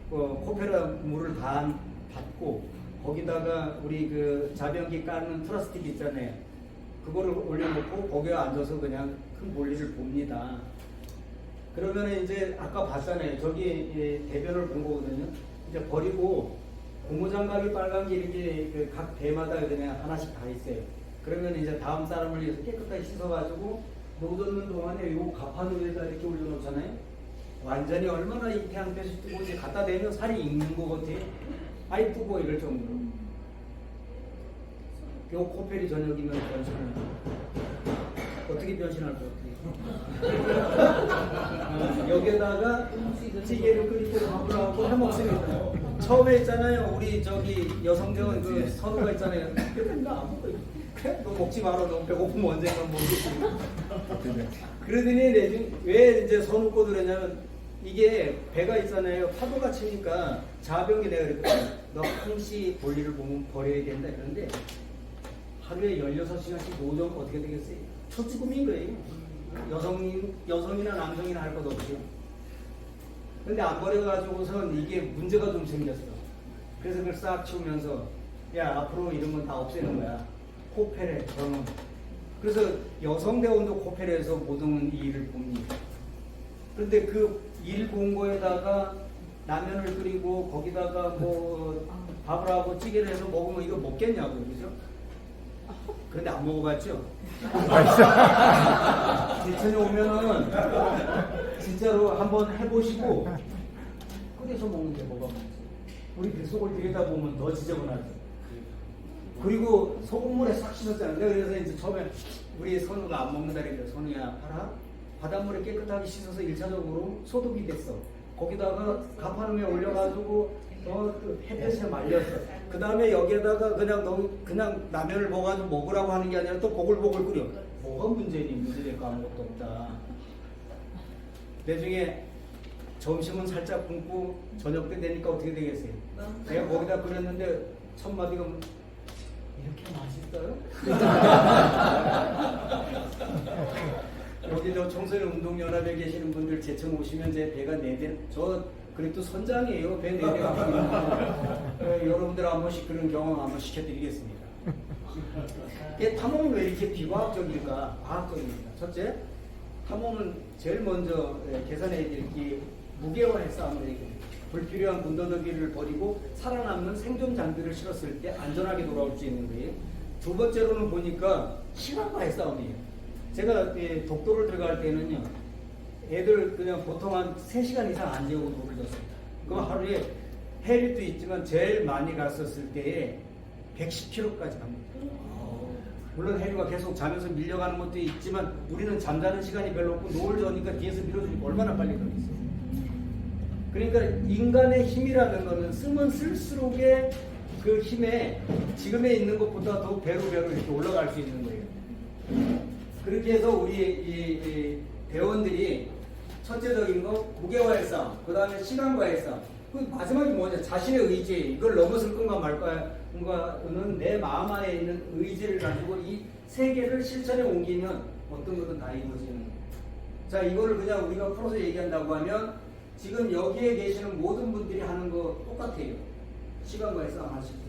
코페라 물을 다 받고 거기다가 우리 그 자변기 까는 플라스틱 있잖아요. 그거를 올려놓고 거기에 앉아서 그냥 큰 볼일을 봅니다. 그러면 이제 아까 봤잖아요. 저기 대변을 본 거거든요. 이제 버리고 고무장갑이 빨간 게 이렇게 그 각 배마다 그냥 하나씩 다 있어요. 그러면 이제 다음 사람을 위해서 깨끗하게 씻어가지고 노젓는 동안에 요 가판 위에다 이렇게 올려놓잖아요. 완전히 얼마나 이 태양볕이 뜨고 이제 갖다 대면 살이 익는 것 같아. 아이 뜨고 이럴 정도로. 요 코펠이 저녁이면 변신을 어떻게 변신할 것 같아요? 여기에다가 찌개를 끓이고 밥을 하고 해먹습니다. 처음에 있잖아요. 우리 저기 여성대원 그 선우가 있잖아요. 그래, 나안 먹어. 그래, 너 먹지 마라. 너 배고프면 언젠가 먹겠지. 그러더니 왜 이제 선우 꼬 그러냐면 이게 배가 있잖아요. 파도가 치니까 자변기 내가 그랬거든. 너 항시 볼일을 보면 버려야 된다. 그런데 하루에 16시간씩 노정 어떻게 되겠어요? 초지금인 거예요. 여성이나 남성이나 할 것 없이. 근데 안 버려가지고선 이게 문제가 좀 생겼어. 그래서 그걸 싹 치우면서 야 앞으로 이런 건 다 없애는 거야. 코펠에 저는. 그래서 여성대원도 코펠에서 모든 이 일을 봅니다. 그런데 그 일 본 거에다가 라면을 끓이고 거기다가 뭐 밥을 하고 찌개를 해서 먹으면 이거 먹겠냐고 그죠? 그런데 안 먹어봤죠? 제천에 오면은 진짜로 한번 해보시고 끓여서 먹는데 뭐가 문제? 우리 뱃속을 들여다보면 더 지저분하죠. 그리고 소금물에 싹 씻었잖아요. 그래서 이제 처음에 우리 선우가 안 먹는다 그랬는데 선우야 봐라. 바닷물에 깨끗하게 씻어서 1차적으로 소독이 됐어. 거기다가 가판 위에 올려가지고 햇볕에 말렸어. 그 다음에 여기에다가 그냥 라면을 먹어가지고 먹으라고 하는 게 아니라 또 보글보글 끓여. 뭐가 문제니? 문제될 거 아무것도 없다. 나중에 점심은 살짝 굶고 저녁 때 되니까 어떻게 되겠어요? 내가 거기다 끓였는데 첫 마디가 이렇게 맛있어요? 여기 저 청소년 운동연합에 계시는 분들 제천 오시면 제 배가 4대, 저 그래도 선장이에요. 배 4대 갖고 있는 거. 여러분들 한 번씩 그런 경험 한번 시켜드리겠습니다. 탐험은 왜 이렇게 비과학적일까? 과학적입니다. 첫째, 탐험은 제일 먼저 계산해야 될 게 무게와의 싸움이거든요. 불필요한 군더더기를 버리고 살아남는 생존 장비를 실었을 때 안전하게 돌아올 수 있는 거예요. 두 번째로는 보니까 시간과의 싸움이에요. 제가 독도를 들어갈 때는요, 애들 그냥 보통 한 3시간 이상 안 재우고 돌을 졌습니다. 그 하루에 해리도 있지만 제일 많이 갔었을 때에 110km까지 갑니다. 물론 해리가 계속 자면서 밀려가는 것도 있지만 우리는 잠자는 시간이 별로 없고 노을 저으니까 뒤에서 밀어주니까 얼마나 빨리 가겠어요. 그러니까 인간의 힘이라는 거는 쓰면 쓸수록의 그 힘에 지금에 있는 것보다 더 배로 이렇게 올라갈 수 있는 거예요. 그렇게 해서 우리 이 대원들이 첫째적인 거 무게와의 싸움, 그 다음에 시간과의 싸움, 그 마지막이 뭐냐? 자신의 의지, 이걸 넘어설 건가 말까는 내 마음 안에 있는 의지를 가지고 이 세계를 실천에 옮기면 어떤 것은 다 이루어지는 거예요. 자, 이거를 그냥 우리가 풀어서 얘기한다고 하면 지금 여기에 계시는 모든 분들이 하는 거 똑같아요. 시간과의 싸움하실 때.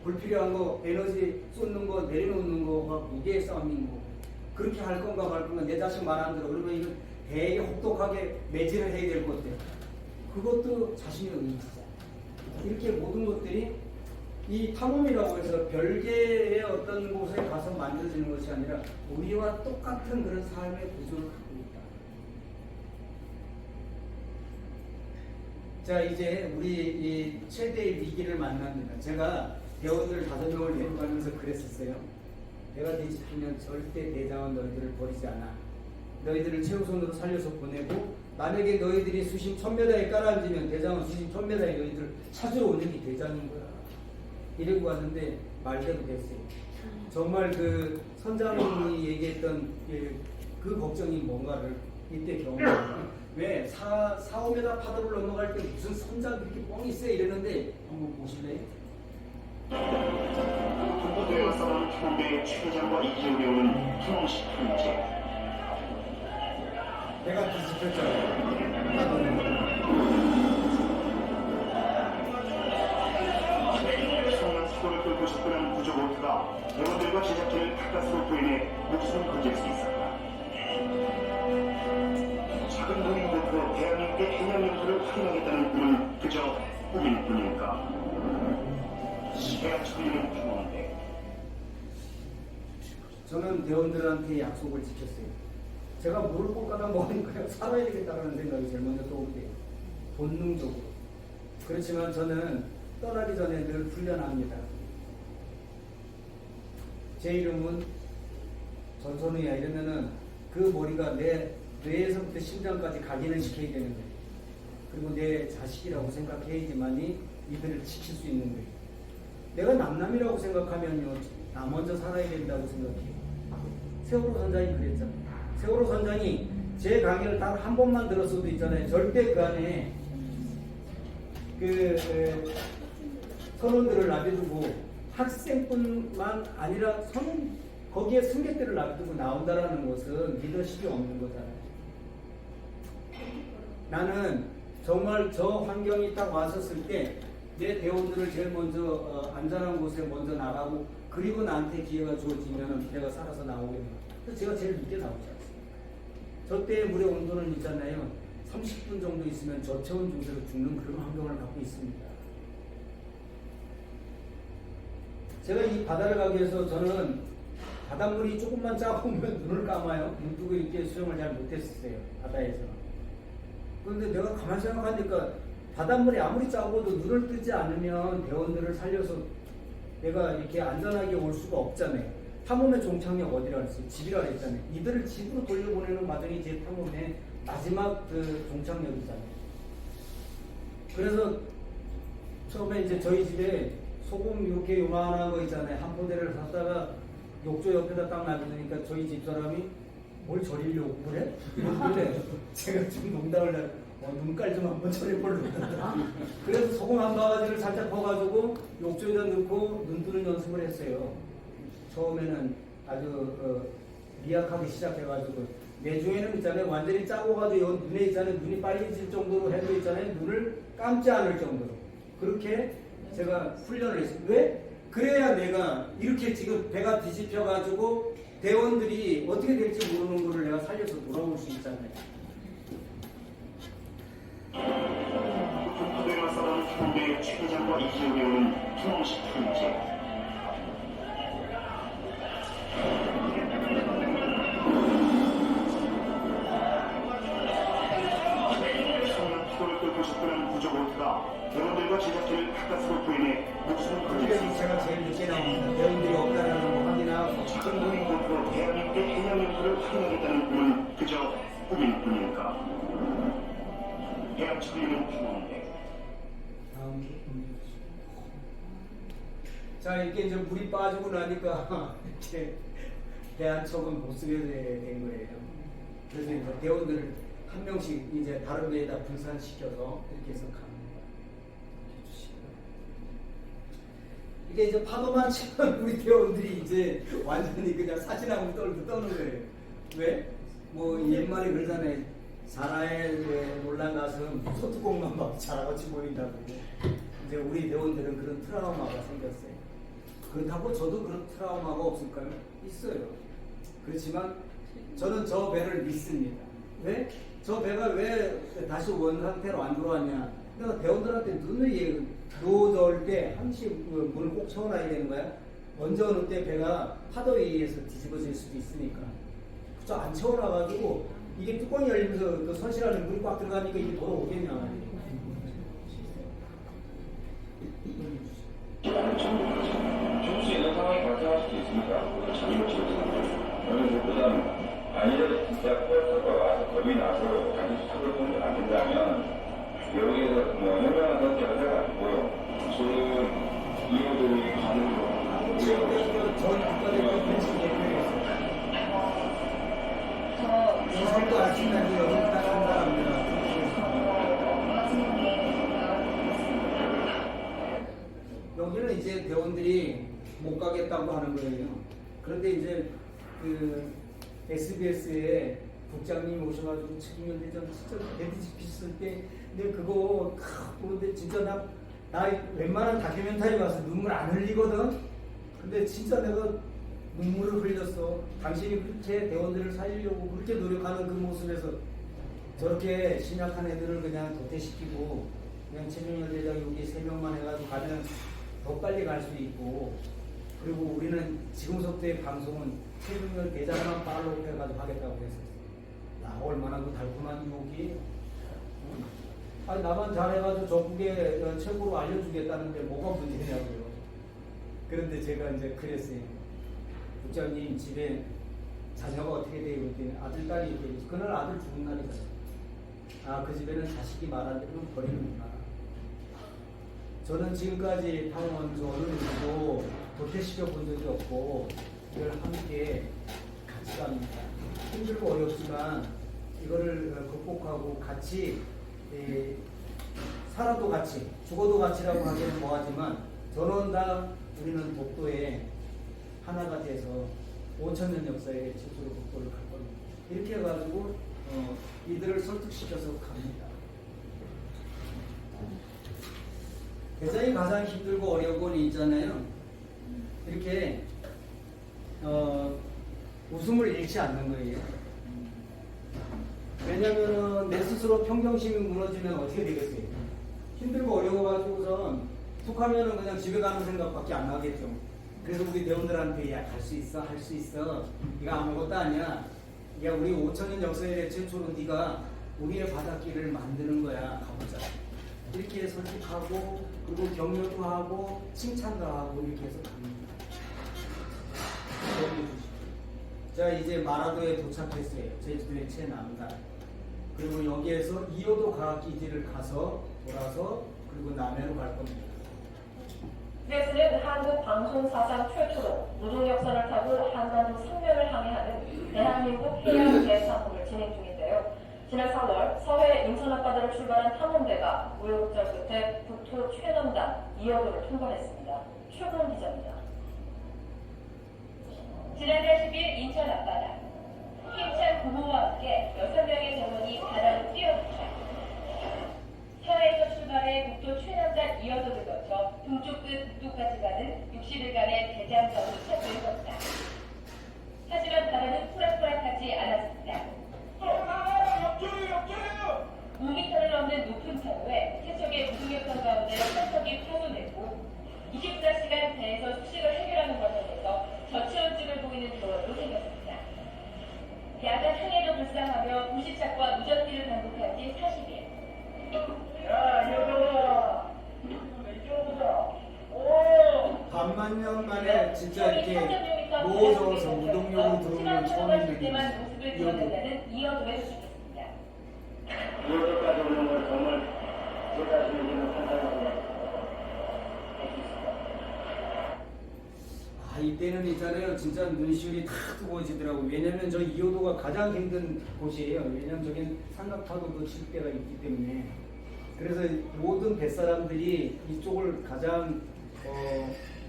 불필요한 거, 에너지 쏟는 거, 내려놓는 거와 무게의 싸움인 거. 그렇게 할 건가 말 건가 내 자식 말 안 들어. 그러면 이건 되게 혹독하게 매질을 해야 될 것들. 그것도 자신의 의지자. 이렇게 모든 것들이 이 탐험이라고 해서 별개의 어떤 곳에 가서 만들어지는 것이 아니라 우리와 똑같은 그런 삶의 구조를 갖고 있다. 자, 이제 우리 이 최대의 위기를 만납니다. 제가 대원들 5명을 데려가면서 그랬었어요. 내가 뒤집히면 절대 대장은 너희들을 버리지 않아. 너희들을 최우선으로 살려서 보내고 만약에 너희들이 수심 1000m에 깔아앉으면 대장은 수심 1000m에 너희들을 찾으러 오는 게 대장인 거야. 이러고 왔는데 말대로 됐어요. 정말 그 선장님이 얘기했던 그 걱정이 뭔가를 이때 경험합니다. 왜 4-5m 파도를 넘어갈 때 무슨 선장이 그렇게 뻥이 있어요 이랬는데 한번 보실래요? 북부대와 싸우는 탐험대의 최장과 이기용이 오는 탐험식 훈제. 내가 뒤집혔잖아요. 파도는. 성난 사고를 끌고 접근한 구조보트가 대원들과 제작진을 가까스로 구해내 목숨을 건질 수 있었다. 작은 무인보트로 대한민국의 해양 영토를 확인하겠다는 꿈은 그저 꿈일 뿐일까? 해양 처리는 탐험대. 저는 대원들한테 약속을 지켰어요. 제가 뭘 꼴까다 먹으니까 살아야 되겠다는 생각이 제일 먼저 떠오르대요. 본능적으로. 그렇지만 저는 떠나기 전에 늘 훈련합니다. 제 이름은 전선우야 이러면은 그 머리가 내 뇌에서부터 심장까지 각인을 시켜야 되는 거예요. 그리고 내 자식이라고 생각해야지만이 이들을 지킬 수 있는 거예요. 내가 남남이라고 생각하면요, 나 먼저 살아야 된다고 생각해요. 세월호 선장이 그랬잖아요. 세월호 선장이 제 강의를 단 한 번만 들었어도 있잖아요. 절대 그 안에 선원들을 놔두고 학생뿐만 아니라 거기에 승객들을 놔두고 나온다라는 것은 리더십이 없는 거잖아요. 나는 정말 저 환경이 딱 왔었을 때 내 대원들을 제일 먼저 안전한 곳에 먼저 나가고 그리고 나한테 기회가 주어지면 내가 살아서 나오겠다. 그래서 제가 제일 늦게 나오지 않습니까? 저 때의 물의 온도는 있잖아요. 30분 정도 있으면 저체온 증세로 죽는 그런 환경을 갖고 있습니다. 제가 이 바다를 가기 위해서 저는 바닷물이 조금만 작으면 눈을 감아요. 눈 뜨고 이렇게 수영을 잘 못했었어요. 바다에서. 그런데 내가 가만히 생각하니까 바닷물이 아무리 작아도 눈을 뜨지 않으면 대원들을 살려서 내가 이렇게 안전하게 올 수가 없잖아요. 탐험의 종착역 어디라 그랬어요? 집이라 그랬잖아요. 이들을 집으로 돌려보내는 과정이 제 탐험의 마지막 그 종착역이잖아요. 그래서 처음에 이제 저희 집에 소금 이렇게 요만한 거 있잖아요. 한 포대를 샀다가 욕조 옆에다 딱 놔두니까 저희 집사람이 뭘 절이려고 그래? 이러는데 제가 좀 농담을 눈깔 좀 한번 절여볼래. 그래서 소금 한 바가지를 살짝 퍼가지고 욕조에다 넣고 눈 뜨는 연습을 했어요. 처음에는 아주 미약하게 시작해가지고 내중에는 있잖아요. 완전히 짜고 가도 눈에 있잖아요. 눈이 빨개질 정도로 해도 있잖아요. 눈을 감지 않을 정도로. 그렇게 제가 훈련을 했어요. 왜? 그래야 내가 이렇게 지금 배가 뒤집혀가지고 대원들이 어떻게 될지 모르는 거를 내가 살려서 돌아올 수 있잖아요. 북부대와 싸우는 탐험대의 최장과 이기용이 오는 탐험식 훈제. 성난 파도를 끌고 접근한 구조보트가 대원들과 제작진을 가까스로 구해내 목숨을 건질 수 그래서 있었다. 제가 제일 늦게 나옵니다. 대원들이 없다는 거 확인하고 작은 무인보트로 대한민국의 해양 영토를 확인하겠다는 꿈은 그저 꿈일 뿐일까? 해양 처리는 탐험대. 다음 자, 이렇게 이제 물이 빠지고 나니까 이렇게 대한척은 못 쓰게 된 거예요. 그래서 이제 대원들을 한 명씩 이제 다른 배에다 분산시켜서 이렇게 해서 갑니다. 이게 이제 파도만 치면 우리 대원들이 이제 완전히 그냥 사진하고 떠는 거예요. 왜? 뭐 옛말에 그러잖아요. 사라의 놀란 가슴 소뚜껑만 막 자라같이 보인다고. 이제 우리 대원들은 그런 트라우마가 생겼어요. 그렇다고 저도 그런 트라우마가 없을까요? 있어요. 그렇지만 저는 저 배를 믿습니다. 왜? 저 배가 왜 다시 원 상태로 안 들어왔냐? 내가 대원들한테 눈을 넣을 때 항시 문을 꼭 채워놔야 되는 거야. 먼저 어느 때 배가 파도에 의해서 뒤집어질 수도 있으니까. 그쵸? 안 채워놔가지고 이게 뚜껑이 열리면서 그 선실안에 물이 꽉 들어가니까 이게 돌아오겠냐. 줄 수 있는 상황이 발생할 수도 있으니까 자기를 지켜주는 어느 것보다는 아니라도 진짜 펄스가 와서 겁이 나서 다시 수습을 보면 안 된다면 여기에서 뭐 현명한 선택을 해가지고 지금 이모들이 가는 거 전 국가대표 벤치 대표였어요. 사실도 아직까지 여기 딱 한다랍니다. 여기는 이제 대원들이 못 가겠다고 하는 거예요. 그런데 이제 그 SBS에 국장님이 오셔가지고 책임연대전 진짜 대뒤집히 쓸 때, 근데 그거 보는데 진짜 나 웬만한 다큐멘터리 봐서 눈물 안 흘리거든. 근데 진짜 내가 눈물을 흘렸어. 당신이 그렇게 대원들을 살리려고 그렇게 노력하는 그 모습에서 저렇게 신약한 애들을 그냥 도태시키고 그냥 최종연대장 여기 3명만 해가지고 가면 더 빨리 갈 수 있고, 그리고 우리는 지금부터의 방송은 최종연 대장만 팔로우 해가지고 하겠다고 했었어. 야, 얼마나 그 달콤한 유혹이. 응? 아니, 나만 잘해가지고 전국에 최고로 알려주겠다는데 뭐가 문제냐고요. 그런데 제가 이제 그랬어요. 국장님 집에 자녀가 어떻게 돼요? 그랬더니 아들, 딸이 돼요. 그날 아들 죽은 날이잖아요. 아, 그 집에는 자식이 말한 대로 버리는구나. 저는 지금까지 탕원조 어느 누구도 도태시켜 본 적이 없고, 이걸 함께 같이 갑니다. 힘들고 어렵지만 이거를 극복하고 같이 살아도 같이 죽어도 같이라고 하기는 뭐하지만 전원당 우리는 독도에 하나가 돼서 5,000년 역사의 최초로 독도를 갈 겁니다. 이렇게 해가지고 이들을 설득시켜서 갑니다. 대장이 가장 힘들고 어려운 건 있잖아요. 이렇게 웃음을 잃지 않는 거예요. 왜냐면은 내 스스로 평정심이 무너지면 어떻게 되겠어요? 힘들고 어려워가지고선 툭 하면은 그냥 집에 가는 생각밖에 안 나겠죠. 그래서 우리 대원들한테 야, 갈 수 있어, 할 수 있어. 네가 아무것도 아니야. 야, 우리 5,000년 역사에 최초로 네가 우리의 바닷길을 만드는 거야. 가보자. 이렇게 설득하고, 그리고 격려도 하고 칭찬도 하고 이렇게 해서 갑니다. 자, 이제 마라도에 도착했어요. 제주도의 최남단. 그리고 여기에서 이호도 과학기지를 가서 돌아서 그리고 남해로 갈 겁니다. 스는 한국 방송 사상 최초로 무중력선을 타고 한반도 상면을 항해하는 대한민국 해양 대탐험을 진행 중인데요. 지난 4월 서해 인천 앞바다를 출발한 탐험대가 우여곡절 끝에 북토 최남단 이어도를 통과했습니다. 최근 기자입니다. 지난달 10일 인천 앞바다. 힘찬 구호와 함께 6명의 대원이 바다로 뛰어들자. 서해에서 출발해 북도 최남단 이어도를 거쳐 동쪽 끝 북도까지 가는 60일간의 대장정을 찾아들었다. 하지만 바다는 호락호락하지 않았습니다. 5m를 넘는 높은 파도에 세척의 무중력선 가운데 선석이 파손됐고 24시간 배에서 수식을 해결하는 과정에서 저체온증을 보이는 조언도 생겼습니다. 야간 항해도 불쌍하며 부시착과 무전기를 반복한 지 40일. 야, 이거다. 이쪽보다. 오! 반만년 만에 진짜 이렇게 모여서 무동력으로 들어오는 처음인 때만 모습을 드러낸다는 이어도에 도착했습니다. 이것까지 오는 걸 정말 제 자신에게는 상상하고 아, 이때는 있잖아요. 진짜 눈시울이 탁 뜨거워지더라고요. 왜냐면 저 이호도가 가장 힘든 곳이에요. 왜냐면 저긴 삼각파도도 칠 때가 있기 때문에. 그래서 모든 뱃사람들이 이쪽을 가장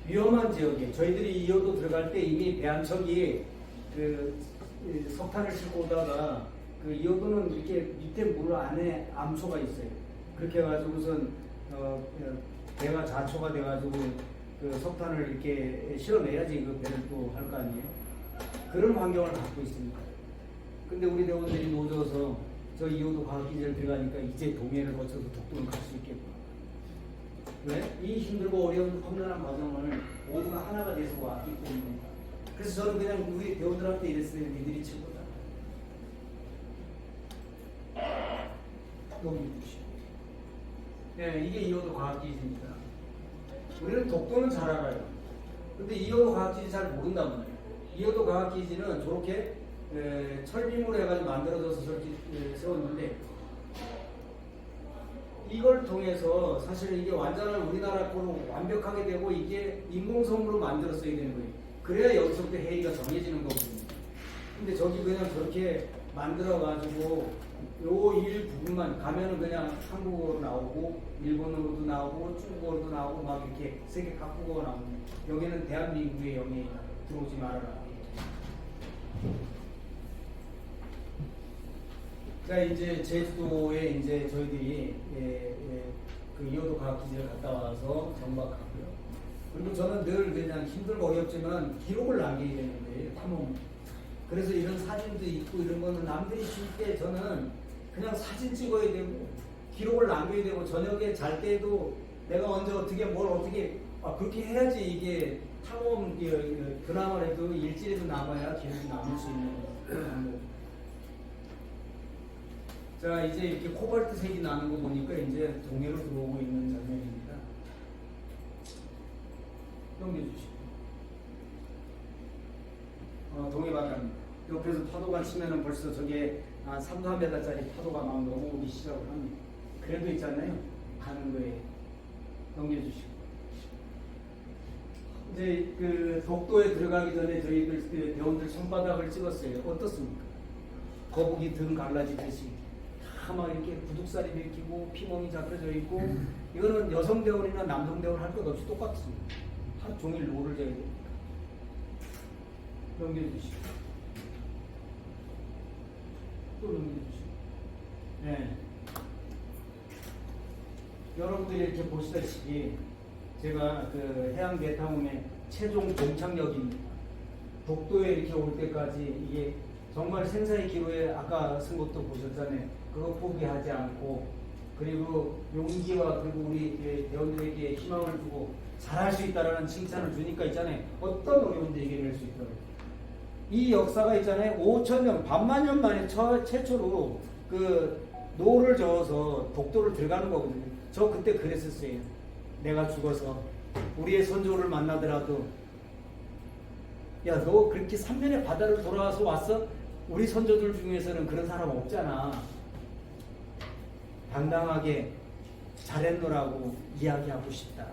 위험한 지역이에요. 저희들이 이호도 들어갈 때 이미 배 한 척이 그 석탄을 싣고 오다가 그 이어도는 이렇게 밑에 물 안에 암소가 있어요. 그렇게 해가지고선 배가 자초가 돼가지고 그 석탄을 이렇게 실어내야지 그 배를 또 할 거 아니에요. 그런 환경을 갖고 있습니다. 근데 우리 대원들이 노져서 저 이호도 과학기지를 들어가니까 이제 동해를 거쳐서 독도를 갈 수 있겠구나. 왜? 이 힘들고 어려운 험난한 과정을 모두가 하나가 돼서 왔기 때문에. 그래서 저는 그냥 우리 대원들한테 이랬어요. 니들이 최고다. 여기 보시오. 네, 이게 이호도 과학기지입니다. 우리는 독도는 잘 알아요. 근데 이호도 과학기지 잘 모른단 말이에요. 이호도 과학기지는 저렇게 철빙으로 해가지고 만들어져서 저렇게 세웠는데 이걸 통해서 사실 이게 완전한 우리나라 거로 완벽하게 되고 이게 인공섬으로 만들었어야 되는 거예요. 그래야 여기서부터 해이가 정해지는 거거든요. 근데 저기 그냥 저렇게 만들어가지고 요 일부분만 가면은 그냥 한국어로 나오고 일본어로도 나오고 중국어로도 나오고 막 이렇게 세계 각국어가 나오고 여기는 대한민국의 영에 들어오지 말아라. 자 이제 제주도에 이제 저희들이 그 이호도 과학기지를 갔다 와서 정박하고요. 그리고 저는 늘 그냥 힘들고 어렵지만 기록을 남기게 되는데 탐험. 그래서 이런 사진도 있고 이런 거는 남들이 줄 때 저는 그냥 사진 찍어야 되고 기록을 남겨야 되고 저녁에 잘 때도 내가 언제 어떻게 뭘 어떻게 그렇게 해야지 이게 탐험 그나마라도 일지라도 남아야 기록이 남을 수 있는 그런 방법. 자 이제 이렇게 코발트색이 나는 거 보니까 이제 동해로 들어오고 있는 장면입니다. 넘겨주시고 동해 바다입니다. 옆에서 파도가 치면은 벌써 저게 한 3, 4m짜리 파도가 막 넘어오기 시작을 합니다. 그래도 있잖아요. 가는 거에 넘겨주시고 이제 그 독도에 들어가기 전에 저희들 그 대원들 손바닥을 찍었어요. 어떻습니까? 거북이 등 갈라지듯이 다 막 이렇게 구둑살이 맥히고 피멍이 잡혀져 있고 이거는 여성 대원이나 남성 대원 할 것 없이 똑같습니다. 하루 종일 노를 져야 됩니다. 넘겨주시고 또 넘겨주시고 네. 여러분들이 이렇게 보시다시피 제가 그 해양 대탐험의 최종 종착역입니다. 독도에 이렇게 올 때까지 이게 정말 생사의 기로에 아까 쓴 것도 보셨잖아요. 그거 포기하지 않고 그리고 용기와 그리고 우리 대원들에게 희망을 주고 잘할 수 있다라는 칭찬을 주니까 있잖아요. 어떤 어려운데 이겨낼 수 있다고. 이 역사가 있잖아요. 5,000년, 반만 년 만에 최초로 그 노를 저어서 독도를 들어가는 거거든요. 저 그때 그랬었어요. 내가 죽어서 우리의 선조를 만나더라도 야, 너 그렇게 3년의 바다를 돌아와서 왔어? 우리 선조들 중에서는 그런 사람 없잖아. 당당하게 잘했노라고 이야기하고 싶다.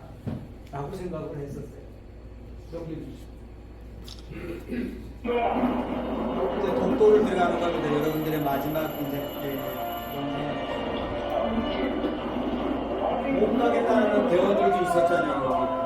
라고 생각을 했었어요. 넘겨주시죠. 이제 독도를 들어가는 겁니다. 여러분들의 마지막 이제 못 가겠다는 대원들도 있었잖아요.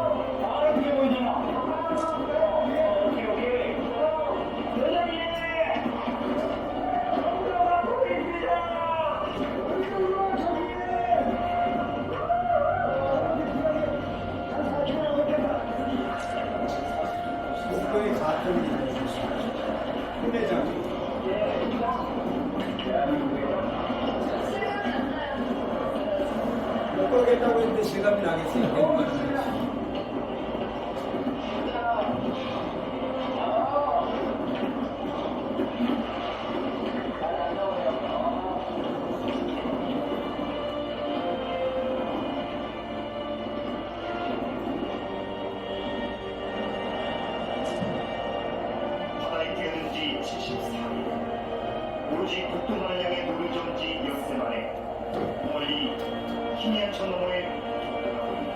독도의 가평입니다. 후대장. 못 가겠다고 했는데 실감이 나겠어요. 바다에 태어난 지 74년 오로지 독도만을 향해 노를 저은 지 엿새 만에 멀리 희미한 저 너머에 돌아가고 있다.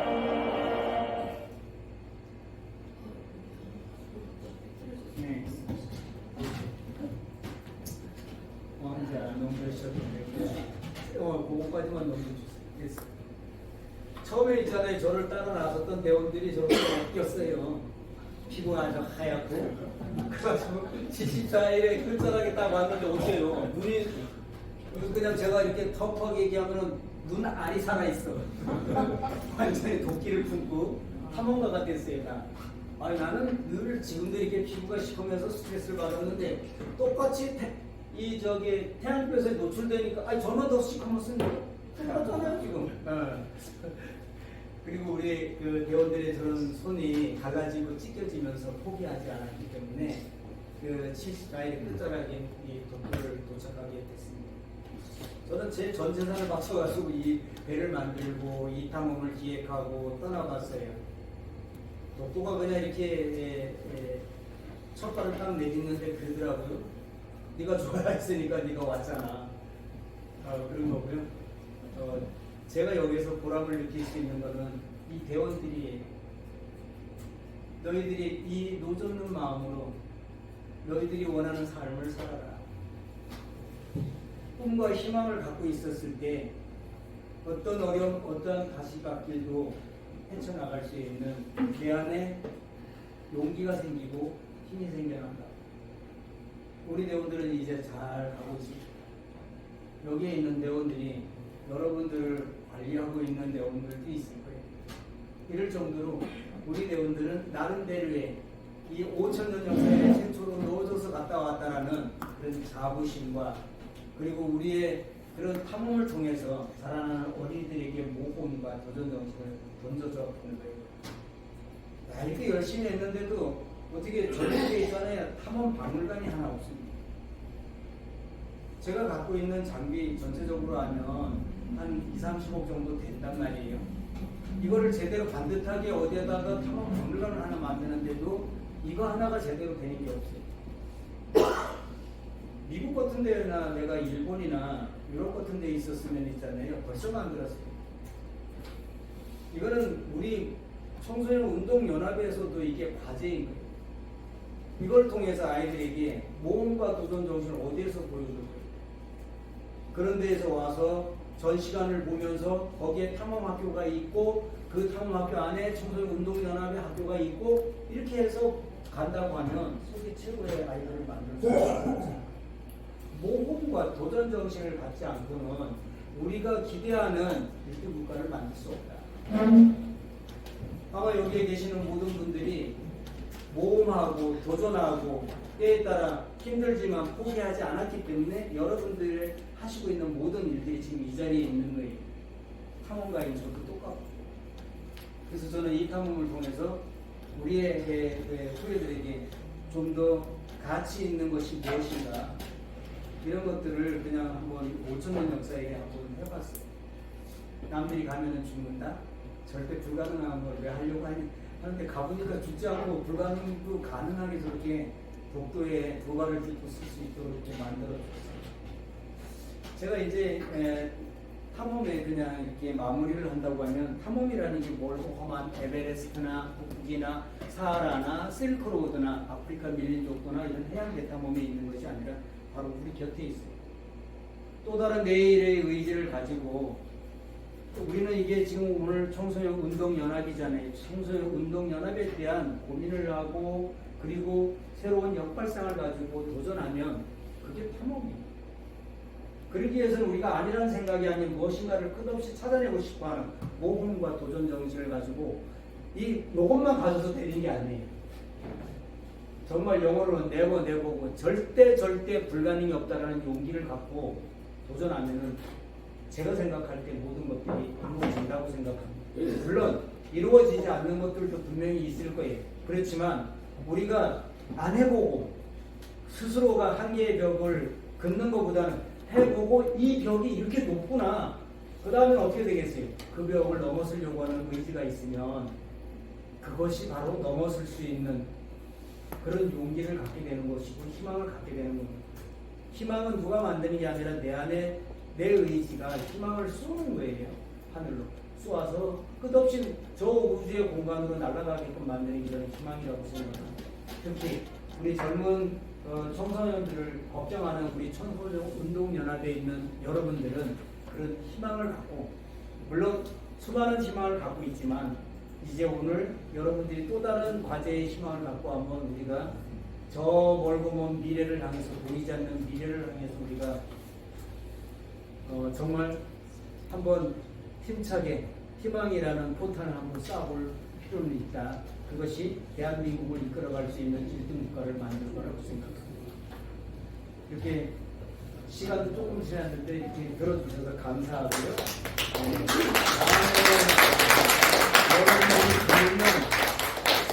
네. 이제 넘겨주셔도 되고, 그거까지만 넘겨주세요. 됐어요. 처음에 있잖아요. 저를 따라 나섰던 대원들이 저렇게 웃겼어요. 피부가 아주 하얗고 그래가지고 74일에 끝자락에 딱 왔는데 어때요? 눈이 그냥 제가 이렇게 턱하게 얘기하면은 눈 알이 살아있어. 완전히 도끼를 품고 탐험가가 됐어요. 나. 아니 나는 늘 지금도 이렇게 피부가 시커면서 스트레스를 받았는데 똑같이 태양빛에 노출되니까 아니 저는 더 시커멓습니다. 똑같잖아요 지금. 그리고 우리 그 대원들의 저런 손이 갈라지고 찢겨지면서 포기하지 않았기 때문에 그 74일의 끝자락에 이 도쿄를 도착하게 됐습니다. 저는 제 전 재산을 바쳐가지고 이 배를 만들고 이 탐험을 기획하고 떠나봤어요. 독도가 그냥 이렇게 첫 발을 딱 내딛는데 그러더라고요. 네가 좋아했으니까 네가 왔잖아. 그런 거고요. 제가 여기서 보람을 느낄 수 있는 것은 이 대원들이 너희들이 이 노젓는 마음으로 너희들이 원하는 삶을 살아라. 꿈과 희망을 갖고 있었을 때 어떤 어려움, 어떤 가시밭길도 헤쳐나갈 수 있는 내 안에 용기가 생기고 힘이 생겨난다. 우리 대원들은 이제 잘 가고 있습니다. 여기에 있는 대원들이 여러분들을 관리하고 있는 대원들도 있을 거예요. 이럴 정도로 우리 대원들은 나름대로의 이 5,000년 역사에 최초로 넣어줘서 갔다 왔다라는 그런 자부심과 그리고 우리의 그런 탐험을 통해서 자라나는 어린이들에게 모험과 도전 정신을 던져줬던 거예요. 야, 이렇게 열심히 했는데도 어떻게 전국에 있잖아요. 탐험 박물관이 하나 없습니다. 제가 갖고 있는 장비 전체적으로 하면 한 2, 30억 정도 된단 말이에요. 이거를 제대로 반듯하게 어디에다가 탐험 박물관을 하나 만드는데도 이거 하나가 제대로 되는 게 없어요. 미국 같은 데나 내가 일본이나 유럽 같은 데 있었으면 있잖아요. 벌써 만들었어요. 이거는 우리 청소년 운동연합에서도 이게 과제인 거예요. 이걸 통해서 아이들에게 모험과 도전 정신을 어디에서 보여줄 거예요. 그런 데에서 와서 전시관을 보면서 거기에 탐험학교가 있고 그 탐험학교 안에 청소년 운동연합의 학교가 있고 이렇게 해서 간다고 하면 세계 최고의 아이들을 만들 수 있어요. 모험과 도전 정신을 갖지 않고는 우리가 기대하는 일등 국가를 만들 수 없다. 아마 여기에 계시는 모든 분들이 모험하고 도전하고 때에 따라 힘들지만 포기하지 않았기 때문에 여러분들이 하시고 있는 모든 일들이 지금 이 자리에 있는 거예요. 탐험가인 저도 똑같고. 그래서 저는 이 탐험을 통해서 우리의 후배들에게 좀 더 가치 있는 것이 무엇인가 이런 것들을 그냥 한번 5,000년 역사에 한번 해봤어요. 남들이 가면은 죽는다? 절대 불가능한 걸 왜 하려고 하는데 가보니까 죽지 않고 불가능도 가능하게 저렇게 독도에 도발을 딛고 쓸 수 있도록 이렇게 만들어줬어요. 제가 이제 탐험에 그냥 이렇게 마무리를 한다고 하면 탐험이라는 게 뭘 험한 에베레스트나 북극이나 사하라나 실크로드나 아프리카 밀림족도나 이런 해양 대탐험에 있는 것이 아니라 바로 우리 곁에 있어요. 또 다른 내일의 의지를 가지고 우리는 이게 지금 오늘 청소년 운동연합이잖아요. 청소년 운동연합에 대한 고민을 하고 그리고 새로운 역발상을 가지고 도전하면 그게 탐험이에요. 그러기 위해서는 우리가 아니라는 생각이 아닌 무엇인가를 끝없이 찾아내고 싶어하는 모험과 도전 정신을 가지고 요것만 가져서 되는 게 아니에요. 정말 영어로는 never never고 절대 불가능이 없다라는 용기를 갖고 도전하면은 제가 생각할 때 모든 것들이 이루어진다고 생각합니다. 물론 이루어지지 않는 것들도 분명히 있을 거예요. 그렇지만 우리가 안 해보고 스스로가 한계의 벽을 긋는 것보다는 해보고 이 벽이 이렇게 높구나. 그 다음에 어떻게 되겠어요? 그 벽을 넘어서려고 하는 의지가 있으면 그것이 바로 넘어설 수 있는 그런 용기를 갖게 되는 것이고 희망을 갖게 되는 겁니다. 희망은 누가 만드는 게 아니라 내 안에 내 의지가 희망을 쏘는 거예요. 하늘로 쏘아서 끝없이 저 우주의 공간으로 날아가게끔 만드는 게 저는 희망이라고 생각합니다. 특히 우리 젊은 청소년들을 걱정하는 우리 청소년 운동연합에 있는 여러분들은 그런 희망을 갖고 물론 수많은 희망을 갖고 있지만 이제 오늘 여러분들이 또 다른 과제의 희망을 갖고 한번 우리가 저 멀고 먼 미래를 향해서, 보이지 않는 미래를 향해서 우리가 정말 한번 힘차게 희망이라는 포탄을 한번 쏴볼 필요는 있다. 그것이 대한민국을 이끌어갈 수 있는 1등 국가를 만들 거라고 생각합니다. 이렇게 시간도 조금 지났는데 이렇게 들어주셔서 감사하고요. 여러분들이 들으면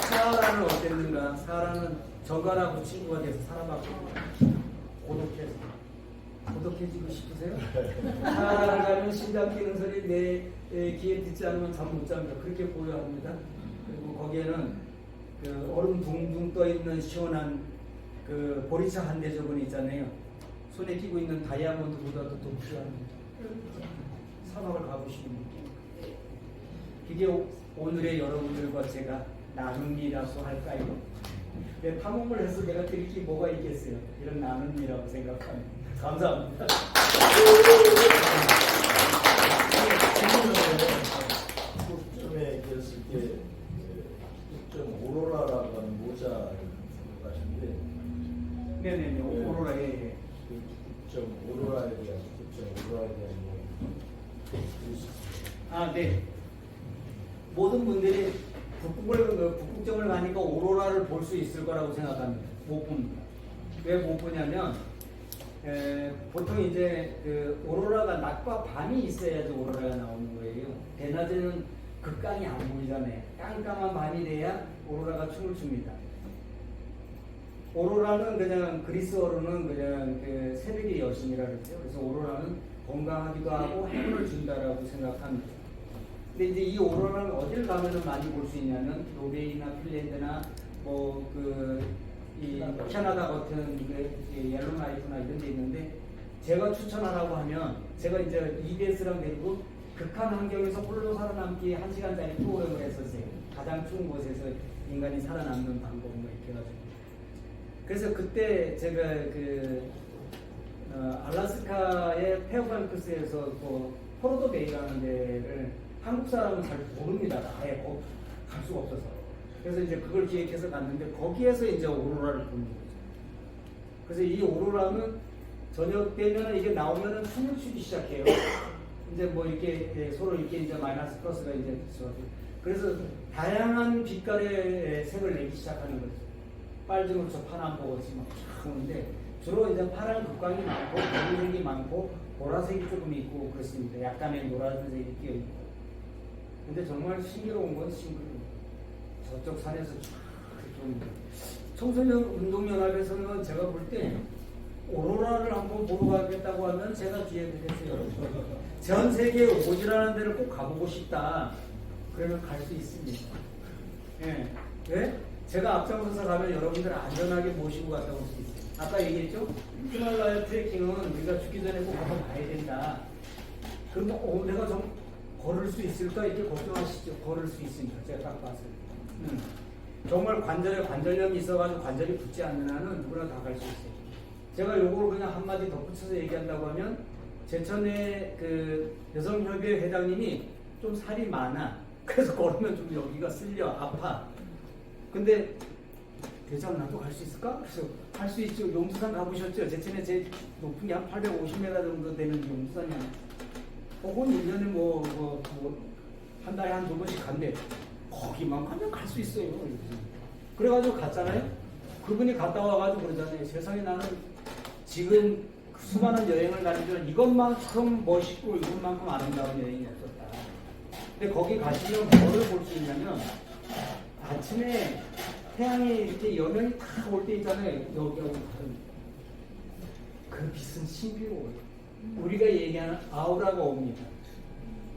사라는 어땠는가? 사라는 저가라고 친구가 돼서 살아봤고 고독해지고 싶으세요? 사라를 가면 심장 뛰는 소리 내 귀에 듣지 않으면 잠 못 잡니다. 그렇게 보여합니다. 그리고 거기에는 그 얼음 둥둥 떠 있는 시원한 그 보리차 한 대접은 있잖아요. 손에 끼고 있는 다이아몬드보다도 더 필요합니다. 사막을 가보시는 느낌. 이게 오늘의 여러분들과 제가 나눔이라고 할까요? 내 탐험을 해서 내가 드릴 게 뭐가 있겠어요? 이런 나눔이라고 생각합니다. 감사합니다. 국점에 계셨을 때 국점 오로라라고 하는 모자를 가셨는데 네네네. 오로라에 그 국점 오로라에 대한 국점 오로라에 대한 아, 네. 모든 분들이 북극점을 가니까 오로라를 볼 수 있을 거라고 생각합니다. 못 봅니다. 왜 못 보냐면 보통 이제 그 오로라가 낮과 밤이 있어야지 오로라가 나오는 거예요. 대낮에는 극강이 안 보이잖아요. 깜깜한 밤이 돼야 오로라가 춤을 춥니다. 오로라는 그냥 그리스어로는 그냥 그 새벽의 여신이라 그랬죠. 그래서 오로라는 건강하기도 하고 행운을 준다라고 생각합니다. 근데 이제 이 오로라는 어딜 가면은 많이 볼 수 있냐면 노르웨이나 핀란드나 뭐 이 캐나다 같은 그 옐로나이프나 이런 데 있는데, 제가 추천하라고 하면 제가 이제 EBS랑 데리고 극한 환경에서 홀로 살아남기 1시간짜리 프로그램을 했었어요. 가장 추운 곳에서 인간이 살아남는 방법 뭐 이렇게 해가지고. 그래서 그때 제가 그 알래스카의 페어뱅크스에서 그 포르도 베이라는 데를 한국 사람은 잘 모릅니다. 아예 갈 수가 없어서. 그래서 이제 그걸 기획해서 갔는데 거기에서 이제 오로라를 보는 거죠. 그래서 이 오로라는 저녁 되면 이게 나오면은 춤을 추기 시작해요. 이제 뭐 이렇게 서로 이렇게 이제 마이너스 플러스가 이제 그래서 다양한 빛깔의 색을 내기 시작하는 거죠. 빨주노초 파남보같이 막 오는데 주로 이제 파란 극광이 많고 검은색이 많고 보라색이 조금 있고 그렇습니다. 약간의 노란색이 끼어 있고. 근데 정말 신기로운 건 저쪽 산에서 좀 청소년 운동연합에서는 제가 볼 때 오로라를 한번 보러 가겠다고 하면 제가 기획을 했어요. 전 세계 오지라는 데를 꼭 가보고 싶다. 그러면 갈 수 있습니다. 예. 왜? 제가 앞장서서 가면 여러분들 안전하게 모시고 갔다 올 수 있어요. 아까 얘기했죠? 히말라야 트레킹은 우리가 죽기 전에 꼭 한번 가야 된다. 그럼 내가 좀 걸을 수 있을까? 이렇게 걱정하시죠. 걸을 수 있습니다. 제가 딱 봤어요. 정말 관절에 관절염이 있어가지고 관절이 붙지 않는 한은 누구나 다 갈 수 있어요. 제가 요걸 그냥 한마디 덧붙여서 얘기한다고 하면, 제천의 그 여성협의회 회장님이 좀 살이 많아. 그래서 걸으면 좀 여기가 쓸려, 아파. 근데 대장 나도 갈 수 있을까? 그래서 갈 수 있죠. 용두산 가보셨죠? 제천에 제일 높은 게 한 850m 정도 되는 용두산이 하나. 혹은 1년에 한 달에 한 2번씩 간대. 거기만 가면 갈 수 있어요. 그래가지고 갔잖아요. 그분이 갔다 와가지고 그러잖아요. 세상에 나는 지금 수많은 여행을 다니지만 이것만큼 멋있고 이것만큼 아름다운 여행이 없었다. 근데 거기 가시면 뭐를 볼 수 있냐면, 아침에 태양이 이렇게 여명이 탁 올 때 있잖아요. 여기하고 다른 그 빛은 신비로워요. 우리가 얘기하는 아우라가 옵니다.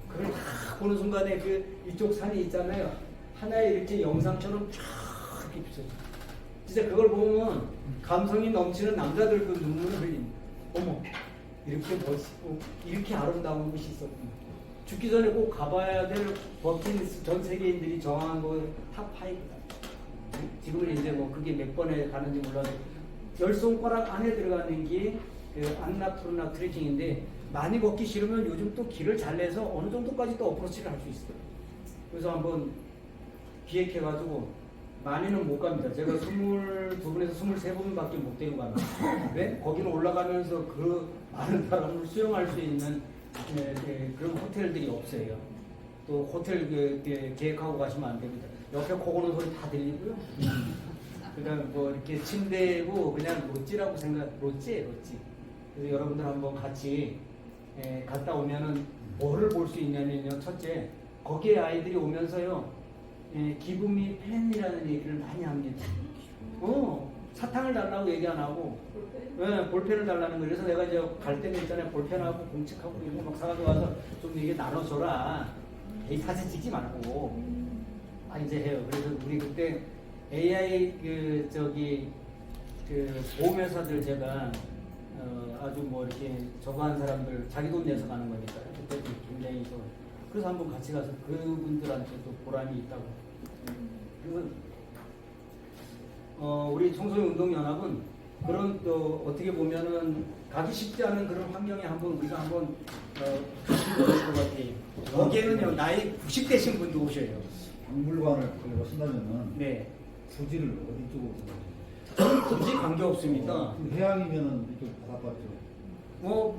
그걸 딱 보는 순간에 그 이쪽 산이 있잖아요. 하나의 이렇게 영상처럼 쫙 이렇게 비춰져. 진짜 그걸 보면 감성이 넘치는 남자들도 눈물을 흘립니다. 어머, 이렇게 멋있고 이렇게 아름다운 곳이 있었구나. 죽기 전에 꼭 가봐야 될 버킷리스트 전 세계인들이 정한 거 탑5다. 지금은 이제 뭐 그게 몇 번에 가는지 몰라도 10손가락 안에 들어가는 게 그 안나푸르나 트레킹인데, 많이 걷기 싫으면 요즘 또 길을 잘 내서 어느 정도까지 또 어프로치를 할 수 있어요. 그래서 한번 비핵해가지고 많이는 못 갑니다. 제가 22분에서 23분밖에 못 되고 갑니다. 왜? 거기는 올라가면서 그 많은 사람을 수용할 수 있는 그런 호텔들이 없어요. 또 호텔 계획하고 가시면 안 됩니다. 옆에 코 고는 소리 다 들리고요. 그냥 뭐 이렇게 침대고 그냥 롯지라고 롯지. 그래서 여러분들 한번 같이 갔다 오면은 뭐를 볼 수 있냐면요. 첫째, 거기에 아이들이 오면서요. 기분 및 펜이라는 얘기를 많이 합니다. 사탕을 달라고 얘기 안 하고 볼펜을 달라는 거예요. 그래서 내가 이제 갈 때는 있잖아요. 볼펜하고 공책하고 이런 거 막 사가지고 와서 좀 이게 나눠줘라. 이 사진 찍지 말고. 이제 해요. 그래서 우리 그때 AI 보험회사들 제가 아주 뭐 이렇게 저거 한 사람들 자기 돈 내서 가는 거니까요. 그때 굉장히 그래서 한번 같이 가서 그분들한테도 보람이 있다고. 그래서 우리 청소년 운동연합은 그런 또 어떻게 보면은 가기 쉽지 않은 그런 환경에 한번 우리가 한번 가시면 좋을 것 같아요. 거기에는요 나이 90 되신 분도 오셔요. 박물관을 거기 오신다면은 네. 부지를 어디 쪽으로 저는 굳이 관계 없습니다. 해양이면은 이쪽 바닷가죠.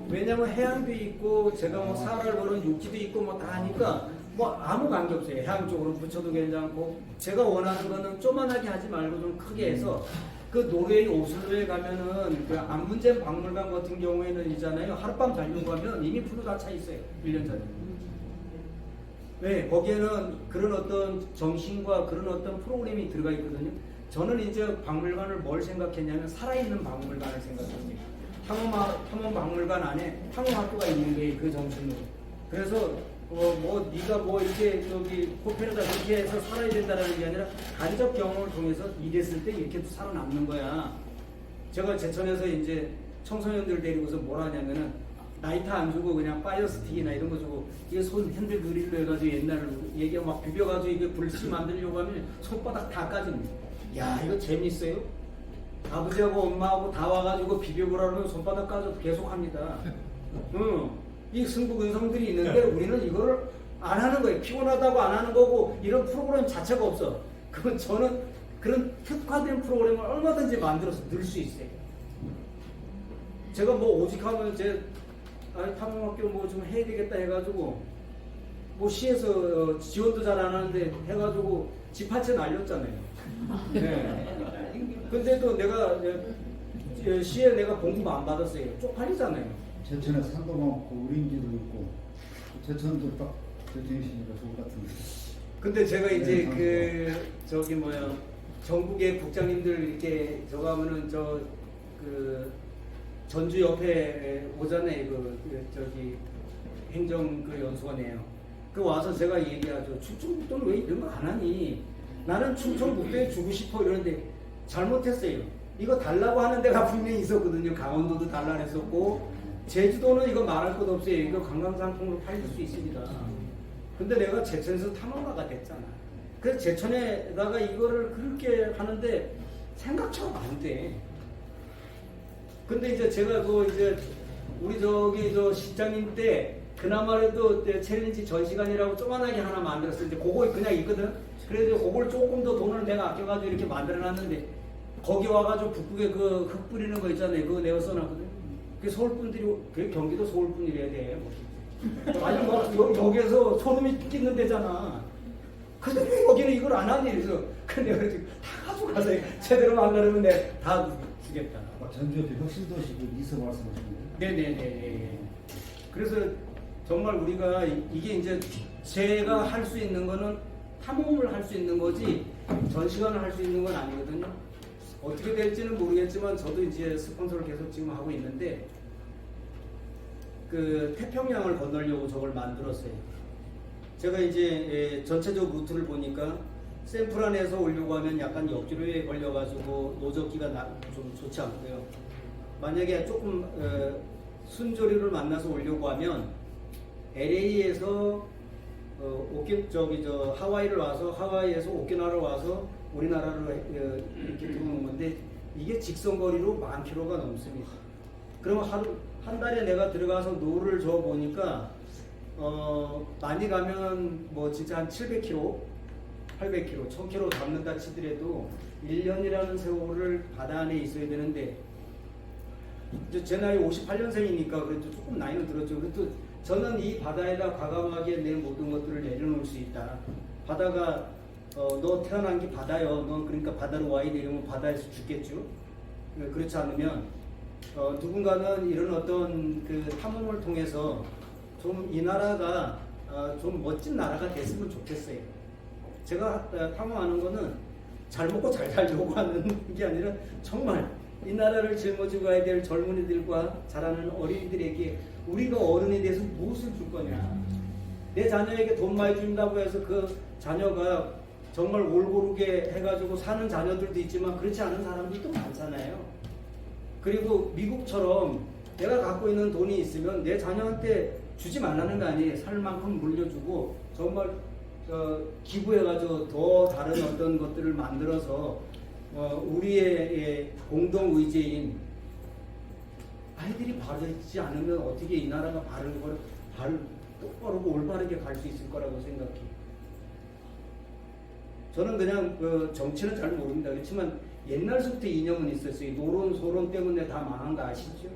왜냐면 해양도 있고 제가 뭐 사활을 보는 육지도 있고 뭐 다 하니까 뭐 아무 관계 없어요. 해양 쪽으로 붙여도 괜찮고 제가 원하는 거는 조만하게 하지 말고 좀 크게 해서 그 노르웨이 오슬로에 가면은 그 안문젠 박물관 같은 경우에는 있잖아요. 하룻밤 자려고 하면 이미 프로 다 차 있어요. 1년 전에. 왜? 거기에는 그런 어떤 정신과 그런 어떤 프로그램이 들어가 있거든요. 저는 이제 박물관을 뭘 생각했냐면 살아있는 박물관을 생각합니다. 탐험 박물관 안에 탐험학교가 있는 게 그 정신으로. 그래서 네가 뭐 이렇게 호텔에다 그렇게 해서 살아야 된다는 게 아니라 간접 경험을 통해서 이랬을 때 이렇게 또 살아남는 거야. 제가 제천에서 이제 청소년들 데리고서 뭘 하냐면은 나이트 안 주고 그냥 파이어스틱이나 이런 거 주고 이게 손 핸들 그릴로 해가지고 옛날로 얘기 막 비벼가지고 이게 불씨 만들려고 하면 손바닥 다 까집니다. 야 이거 재밌어요? 아버지하고 엄마하고 다 와가지고 비벼보라 그러면 손바닥 까져도 계속 합니다. 이 승부근성들이 있는데 우리는 이거를 안 하는 거예요. 피곤하다고 안 하는 거고 이런 프로그램 자체가 없어. 그건 저는 그런 특화된 프로그램을 얼마든지 만들어서 넣을 수 있어요. 제가 뭐 오직하면 탐험학교 뭐 좀 해야 되겠다 해가지고 뭐 시에서 지원도 잘 안 하는데 해가지고 집 한 채 날렸잖아요. 네. 근데 또 내가 시에 내가 공부 안 받았어요. 쪽팔리잖아요. 제천에 산도 많고 우림지도 있고 제천도 딱 제천이시니까 좋을 것 같은데. 근데 제가 이제 네, 전국의 국장님들 이렇게 저거 하면은 전주 옆에 오잖아요. 행정 연수원이에요. 그 와서 제가 얘기하죠. 충청북도는 왜 이런 거 안 하니? 나는 충청북도에 주고 싶어 이러는데 잘못했어요. 이거 달라고 하는 데가 분명히 있었거든요. 강원도도 달라 했었고 제주도는 이거 말할 것 없어요. 이거 관광상품으로 팔릴 수 있습니다. 근데 내가 제천에서 탐험가가 됐잖아. 그래서 제천에다가 이거를 그렇게 하는데 생각처럼 안 돼. 근데 이제 제가 우리 시장님 때 그나마라도 챌린지 전시관이라고 조그만하게 하나 만들었어요. 이제 그거 그냥 있거든. 그래서 그걸 조금 더 돈을 내가 아껴가지고 이렇게 만들어놨는데 거기 와가지고 북극에 그 흙 뿌리는 거 있잖아요. 그거 내가 써놨거든. 그 서울 분들이, 그 경기도 서울 분이래야 돼. 아니 뭐 여기에서 소름이 끼는 데잖아. 근데 왜 여기는 이걸 안 하니? 그래서 근데 내가 지금 다 가져가서 제대로 만들면 내가 다 주겠다. 전주 옆에 혁신도시 이서 말씀하시는 거예요? 네네네. 그래서 정말 우리가 이게 이제 제가 할 수 있는 거는 탐험을 할 수 있는 거지 전시관을 할 수 있는 건 아니거든요. 어떻게 될지는 모르겠지만 저도 이제 스폰서를 계속 지금 하고 있는데 그 태평양을 건너려고 저걸 만들었어요. 제가 이제 전체적 루트를 보니까 샌프란에서 오려고 하면 약간 역주로에 걸려가지고 노적기가 좀 좋지 않고요. 만약에 조금 순조리를 만나서 오려고 하면 LA에서 하와이를 와서 하와이에서 오키나와를 와서 우리나라로 이렇게 들어오는 건데 이게 직선거리로 10,000km가 넘습니다. 그러면 한 달에 내가 들어가서 노를 줘 보니까 많이 가면 뭐 진짜 한 700km 800km, 1000km 잡는다 치더라도 1년이라는 세월을 바다 안에 있어야 되는데 이제 제 나이 58년생이니까 그래도 조금 나이는 들었죠. 그래도 저는 이 바다에다 과감하게 내 모든 것들을 내려놓을 수 있다. 바다가 너 태어난 게 바다요. 넌 그러니까 바다로 와야 돼. 이러면 바다에서 죽겠죠. 그렇지 않으면 누군가는 이런 어떤 그 탐험을 통해서 좀 이 나라가 좀 멋진 나라가 됐으면 좋겠어요. 제가 탐험하는 거는 잘 먹고 잘 살려고 하는 게 아니라 정말 이 나라를 짊어지고 가야 될 젊은이들과 자라는 어린이들에게 우리가 어른이 돼서 무엇을 줄 거냐. 내 자녀에게 돈 많이 준다고 해서 그 자녀가 정말 올고르게 해가지고 사는 자녀들도 있지만 그렇지 않은 사람들도 많잖아요. 그리고 미국처럼 내가 갖고 있는 돈이 있으면 내 자녀한테 주지 말라는 거 아니에요. 살 만큼 물려주고 정말 기부해가지고 더 다른 어떤 것들을 만들어서 우리의 공동 의제인 아이들이 바르지 않으면 어떻게 이 나라가 똑바르고 올바르게 갈 수 있을 거라고 생각해요. 저는 그냥 정치는 잘 모릅니다. 그렇지만 옛날부터 이념은 있었어요. 노론 소론 때문에 다 망한 거 아시죠?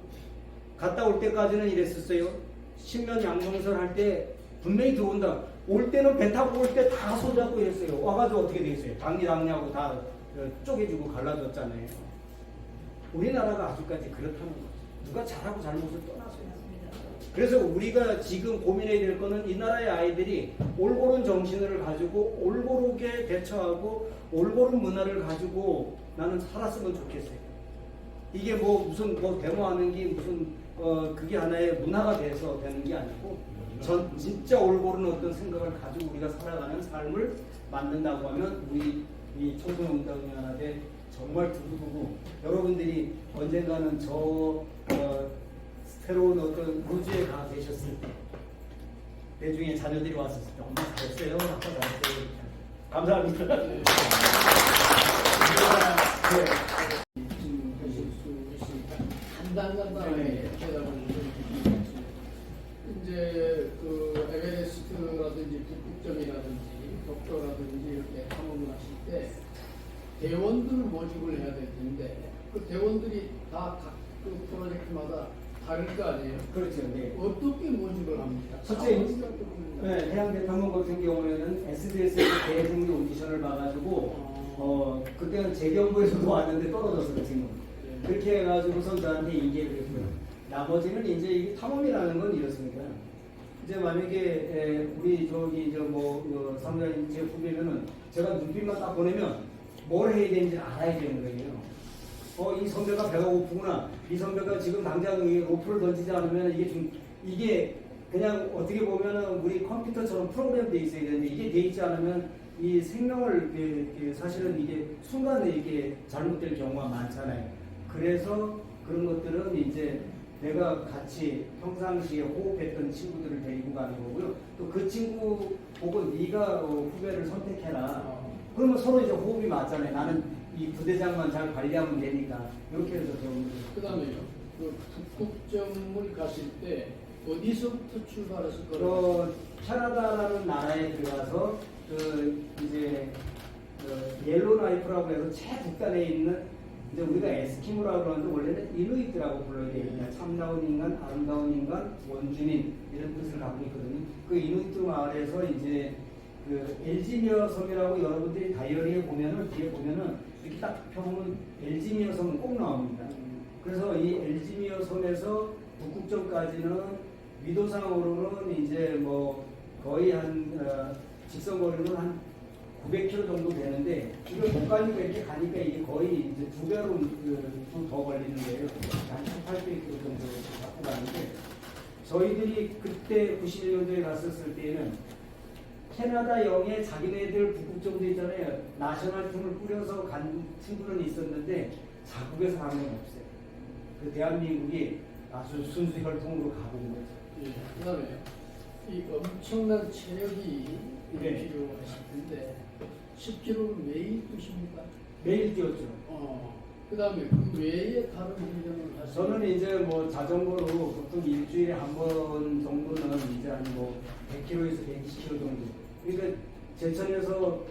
갔다 올 때까지는 이랬었어요. 신면 양성설 할 때 분명히 들어온다. 올 때는 배 타고 올 때 다 손잡고 이랬어요. 와가지고 어떻게 되겠어요? 당리당리하고 다 쪼개주고 갈라졌잖아요. 우리나라가 아직까지 그렇다는 거죠. 누가 잘하고 잘못을 떠나서요. 그래서 우리가 지금 고민해야 될 거는 이 나라의 아이들이 올바른 정신을 가지고 올바르게 대처하고 올바른 문화를 가지고 나는 살았으면 좋겠어요. 이게 뭐 무슨 데모하는 게 무슨 그게 하나의 문화가 돼서 되는 게 아니고 전 진짜 올바른 어떤 생각을 가지고 우리가 살아가는 삶을 만든다고 하면 우리 이 청소년운동연합에 정말 두고두고 여러분들이 언젠가는 새로운 어떤 우주에 가 계셨을 때 나중에 자녀들이 왔었을 때 엄마 잘했어요. 아빠 잘했어요. 감사합니다. 간단하게 이제 그 에베레스트라든지 북극점이라든지 독도라든지 이렇게 탐험을 하실 때 대원들을 모집을 해야 될 텐데 그 대원들이 다 각 그 프로젝트마다 다를 거 아니에요? 그렇죠. 네. 어떻게 모집을 합니까? 첫째, 해양대 탐험 같은 경우에는 SBS에서 대중리 오디션을 봐가지고 그때는 재경부에서도 왔는데 떨어졌어요 지금. 그렇게 해가지고서 저한테 인계를 했고요. 나머지는 이제 이 탐험이라는 건 이렇습니다. 이제 만약에 우리 사무장님 제 후배면은 제가 눈빛만 딱 보내면 뭘 해야 되는지 알아야 되는 거예요. 이 선배가 배가 고프구나. 이 선배가 지금 당장 로프를 던지지 않으면 이게 그냥 어떻게 보면은 우리 컴퓨터처럼 프로그램돼 있어야 되는데 이게 돼 있지 않으면 이 생명을 사실은 이게 순간에 이게 잘못될 경우가 많잖아요. 그래서 그런 것들은 이제 내가 같이 평상시에 호흡했던 친구들을 데리고 가는 거고요. 또 그 친구 보고 네가 후배를 선택해라. 그러면 서로 이제 호흡이 맞잖아요. 나는 이 부대장만 잘 관리하면 되니까 이렇게 해서 배우는 거죠. 그다음에요. 그 북극점을 가실 때 어디서부터 출발하실 거라고? 캐나다라는 나라에 들어가서 옐로나이프라고 해서 최북단에 있는 이제 우리가 에스키모라고 그러는데 원래는 이누이트라고 불러야 됩니다. 참다운 인간, 아름다운 인간, 원주민 이런 뜻을 갖고 있거든요. 그 이누이트 마을에서 이제 그 엘지미어 섬이라고 여러분들이 다이어리에 보면은 뒤에 보면은 이렇게 딱 펴보면 엘지미어 섬은 꼭 나옵니다. 그래서 이 엘지미어 섬에서 북극점까지는 위도상으로는 이제 거의 한 직선거리는 한 900km 정도 되는데 이걸 국간이가 이렇게 가니까 이게 거의 이제 2배로 더 걸리는 거예요. 한 1800km 정도 갖고 가는데 저희들이 그때 91년도에 갔었을 때는 캐나다 영에 자기네들 북극점도 있잖아요. 나셔널 팀을 꾸려서 간 친구는 있었는데 자국에서 한 명 없어요. 그 대한민국이 아주 순수 혈통으로 가본 거죠. 예, 그다음에 이 엄청난 체력이 필요하실 텐데 10km를 매일 뛰십니까? 매일 뛰었죠. 그다음에 그 외에 다른 훈련을 하시나요? 저는 이제 자전거로 보통 일주일에 한 번 정도는 이제 한 100km에서 120km 정도. 그러니까 제천에서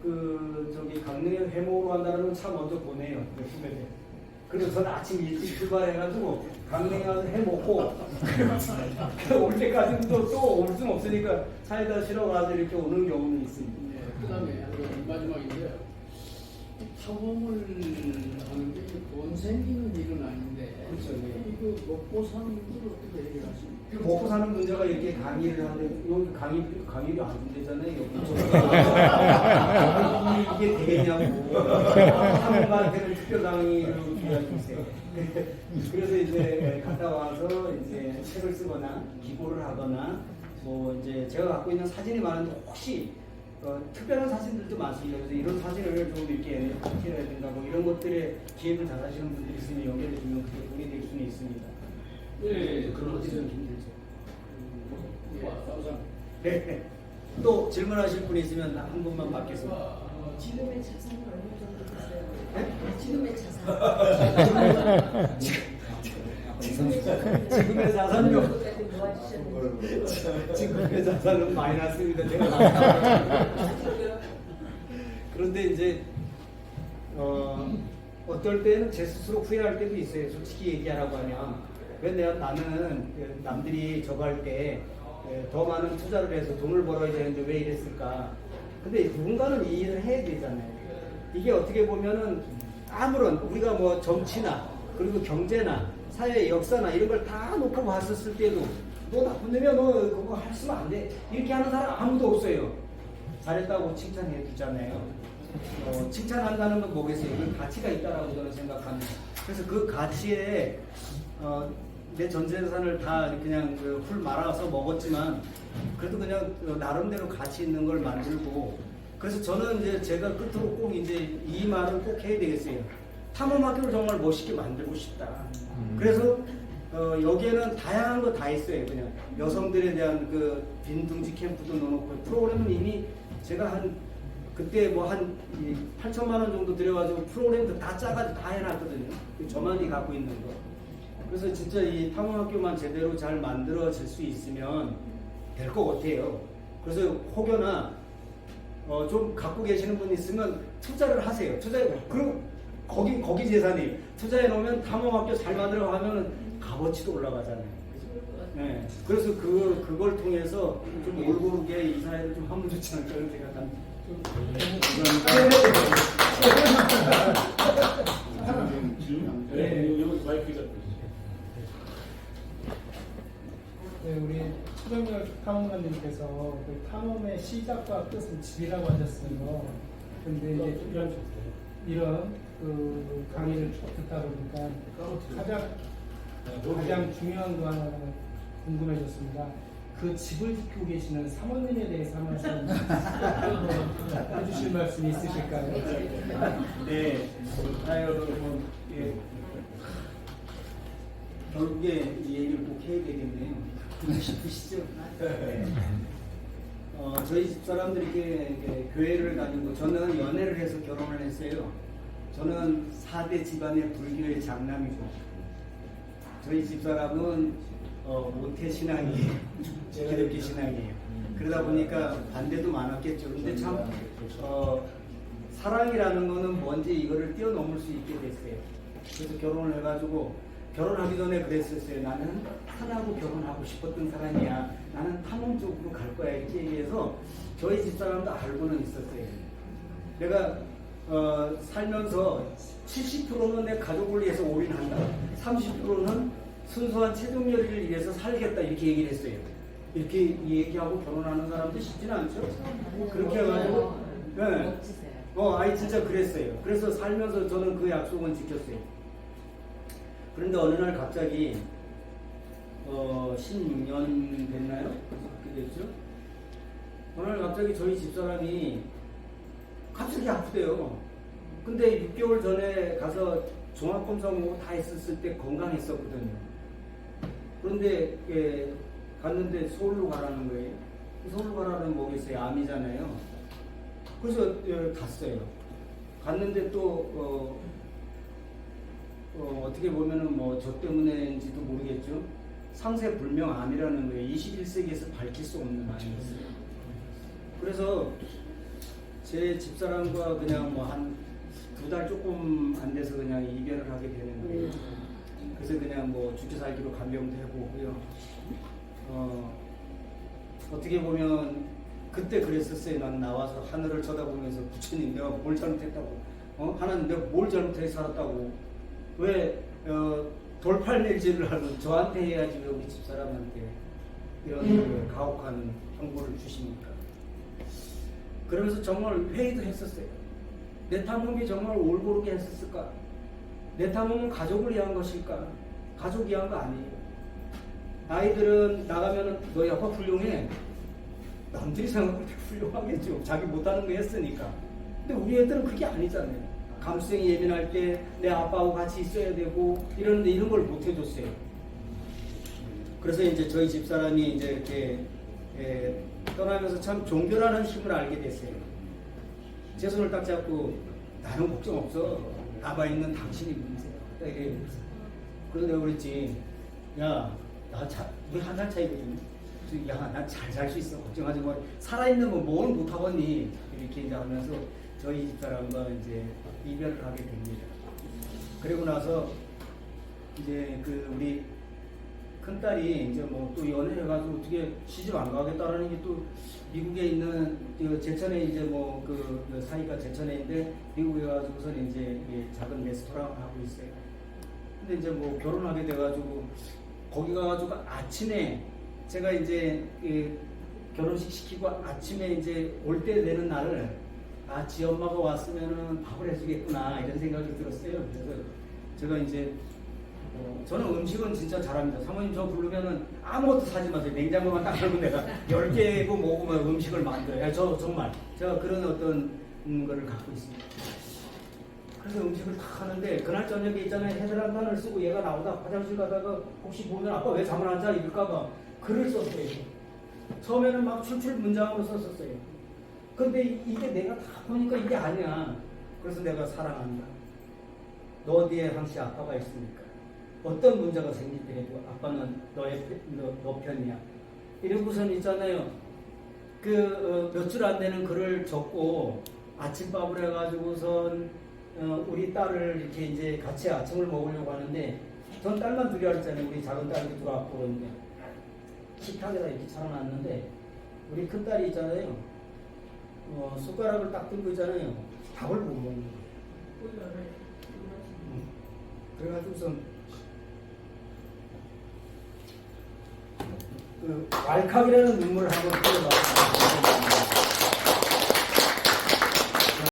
저기 강릉에 회목으로 간다는 건 차 먼저 보내요. 그 후배들. 그래서 저는 아침 일찍 출발해가지고 강릉에 가서 해 먹고 올 때까지는 또 올 수는 없으니까 차에다 실어가지고 이렇게 오는 경우는 있습니다. 네, 그다음에 마지막인데요. 탐험을 하는 게 돈 생기는 일은 아닌데, 그렇죠. 예. 이거 먹고 사는 문제를 어떻게 해결하십니까? 먹고 사는 문제가 이렇게 강의를 하는데 여기 강의료 안 준대잖아요. 이게 되겠냐고. 탐험가한테는 특별 강의를 기다려주세요. 그래서 이제 갔다 와서 이제 책을 쓰거나 기고를 하거나 뭐 이제 제가 갖고 있는 사진이 많은데 혹시 특별한 사진들도 많습니다. 그래서 이런 사진을 좀 이렇게 찍어야 된다 뭐 이런 것들에 기획을 잘 하시는 분들이 있으면 연결해 주면 그게 도움이 될 수는 있습니다. 예, 그런 것들이 좀 힘들죠. 감사합니다. 네. 또 질문하실 분이 있으면 한 분만 받겠습니다. 지금의 자산은 어느 정도 되세요? 네? 지금의 자산. 지금의 자산요. 모아주셨는지. 지금의 자산은 많이 났습니다. 제가. 그런데 이제 어떨 때는 제 스스로 후회할 때도 있어요. 솔직히 얘기하라고 하면 왜 나는 남들이 저거 할 때 더 많은 투자를 해서 돈을 벌어야 되는데 왜 이랬을까? 근데 누군가는 이 일을 해야 되잖아요. 이게 어떻게 보면은 아무런 우리가 뭐 정치나 그리고 경제나 사회의 역사나 이런 걸 다 놓고 봤었을 때도 너 나쁜 놈이야, 너 그거 할 수는 안 돼. 이렇게 하는 사람 아무도 없어요. 잘했다고 칭찬해 주잖아요. 칭찬한다는 건 뭐겠어요? 그 가치가 있다라고 저는 생각합니다. 그래서 그 가치에 내 전 재산을 다 그냥 훌 말아서 먹었지만 그래도 그냥 나름대로 가치 있는 걸 만들고 그래서 저는 이제 제가 끝으로 꼭 이제 이 말을 꼭 해야 되겠어요. 탐험학교를 정말 멋있게 만들고 싶다. 그래서 여기에는 다양한 거 다 있어요. 그냥 여성들에 대한 그 빈둥지 캠프도 넣어놓고 프로그램은 이미 제가 그때 뭐 한 8천만 원 정도 들여가지고 프로그램도 다 짜가지고 다 해놨거든요. 저만이 갖고 있는 거. 그래서 진짜 이 탐험학교만 제대로 잘 만들어질 수 있으면 될 것 같아요. 그래서 혹여나 좀 갖고 계시는 분 있으면 투자를 하세요. 그리고 거기 재산이 투자해 놓으면 탐험학교 잘 만들어 가면은 값어치도 올라가잖아요. 네. 그래서 그걸 통해서 좀 올고르게 이 사회를 좀 하면 좋지 않을까 그런 생각합니다. 네, 여기 마이크 잡고. 네, 우리 추정열 탐험가님께서 그 탐험의 시작과 끝은 집이라고 하셨어요. 근데 이제 이런 그 강의를 쭉 듣다 보니까 가장 중요한 거 하나 궁금해졌습니다. 그 집을 지키고 계시는 사모님에 대해서 한 말씀 해주실 말씀이 있으실까요? 네. 예. 결국에 이 얘기를 꼭 해야 되겠네요. 싶으시죠? 네. 저희 집 사람들이 이렇게 교회를 다니고 저는 연애를 해서 결혼을 했어요. 저는 4대 집안의 불교의 장남이고 저희 집 사람은 모태 신앙이에요. 기독교 신앙이에요. 그러다 보니까 반대도 많았겠죠. 근데 참 사랑이라는 거는 뭔지 이거를 뛰어넘을 수 있게 됐어요. 그래서 결혼을 해가지고 결혼하기 전에 그랬었어요. 나는 하나하고 결혼하고 싶었던 사람이야. 나는 탐험 쪽으로 갈 거야. 이렇게 얘기해서 저희 집사람도 알고는 있었어요. 내가 살면서 70%는 내 가족을 위해서 올인한다. 30%는 순수한 체중 요리를 위해서 살겠다. 이렇게 얘기를 했어요. 이렇게 얘기하고 결혼하는 사람도 쉽지는 않죠. 그렇게 해가지고 네. 아이 진짜 그랬어요. 그래서 살면서 저는 그 약속은 지켰어요. 그런데 어느 날 갑자기 16년 됐나요? 그렇게 됐죠? 어느 날 갑자기 저희 집사람이 갑자기 아프대요. 근데 6개월 전에 가서 종합검사 뭐 다 했었을 때 건강했었거든요. 그런데 갔는데 서울로 가라는 거예요. 서울로 가라는 뭐겠어요? 암이잖아요. 그래서 갔어요. 갔는데 또 어떻게 보면은 뭐 저 때문에인지도 모르겠죠. 상세불명암이라는 거예요. 21세기에서 밝힐 수 없는 암이었어요. 그래서 제 집사람과 그냥 뭐 한 2달 조금 안 돼서 그냥 이별을 하게 되는 거예요. 그래서 그냥 뭐 죽기 살기로 간병도 해보고요. 어떻게 보면 그때 그랬었어요. 난 나와서 하늘을 쳐다보면서 부처님 내가 뭘 잘못했다고, 하나님 내가 뭘 잘못해서 살았다고, 왜 돌팔매질을 하는 저한테 해야지 왜 우리 집사람한테 이런 그 가혹한 형벌을 주십니까? 그러면서 정말 회의도 했었어요. 내 탐험이 정말 올바르게 했었을까? 내 탐험은 가족을 위한 것일까? 가족을 위한 거 아니에요. 아이들은 나가면은 너희 아빠 훌륭해. 남들이 생각할 때 훌륭하겠죠. 자기 못하는 거 했으니까. 근데 우리 애들은 그게 아니잖아요. 감수성이 예민할 때 내 아빠하고 같이 있어야 되고 이러는데 이런 걸 못 해줬어요. 그래서 이제 저희 집사람이 이제 이렇게 떠나면서 참 종교라는 힘을 알게 됐어요. 제 손을 딱 잡고 나는 걱정 없어. 남아 있는 당신이 문제야. 이게 그래서 내가 그랬지. 야, 우리 한 살 차이거든. 야, 난 잘 살 수 있어. 걱정하지 마. 살아있는 거 뭘 못하겠니? 이렇게 이제 하면서 저희 집사람과 이제 이별을 하게 됩니다. 그리고 나서 이제 그 우리 큰딸이 이제 뭐 또 연애해가지고 어떻게 시집 안 가겠다라는 게 또 미국에 있는 제천에 이제 뭐 그 사이가 제천에인데 미국에 가지고서는 이제 작은 레스토랑을 하고 있어요. 근데 이제 뭐 결혼하게 돼가지고 거기 가가지고 아침에 제가 이제 결혼식 시키고 아침에 이제 올 때 되는 날을 지 엄마가 왔으면은 밥을 해주겠구나 이런 생각이 들었어요. 그래서 제가 이제 저는 음식은 진짜 잘합니다. 사모님 저 부르면은 아무것도 사지 마세요. 냉장고만 딱 열고 내가 10개고 뭐고 막 음식을 만들어요. 저 정말 제가 그런 어떤 거를 갖고 있습니다. 그래서 음식을 다 하는데 그날 저녁에 있잖아요. 헤드란단을 쓰고 얘가 나오다 화장실 가다가 혹시 보면 아빠 왜 잠을 안 자 이럴까봐 글을 썼어요. 처음에는 막 출출 문장으로 썼었어요. 근데 이게 내가 다 보니까 이게 아니야. 그래서 내가 사랑한다. 너 어디에 항시 아빠가 있으니까 어떤 문제가 생기더라도 아빠는 너 편이야. 이러고선 있잖아요. 몇 줄 안 되는 글을 적고 아침밥을 해가지고선 우리 딸을 이렇게 이제 같이 아침을 먹으려고 하는데 전 딸만 둘이 왔잖아요. 우리 작은 딸이 들어왔고 그러는데 식탁에다 이렇게 차려놨는데 우리 큰 딸이 있잖아요. 숟가락을 딱 들고 있잖아요. 밥을 못 먹는 거예요. 그래가지고선 왈칵이라는 눈물을 한번 흘려봐.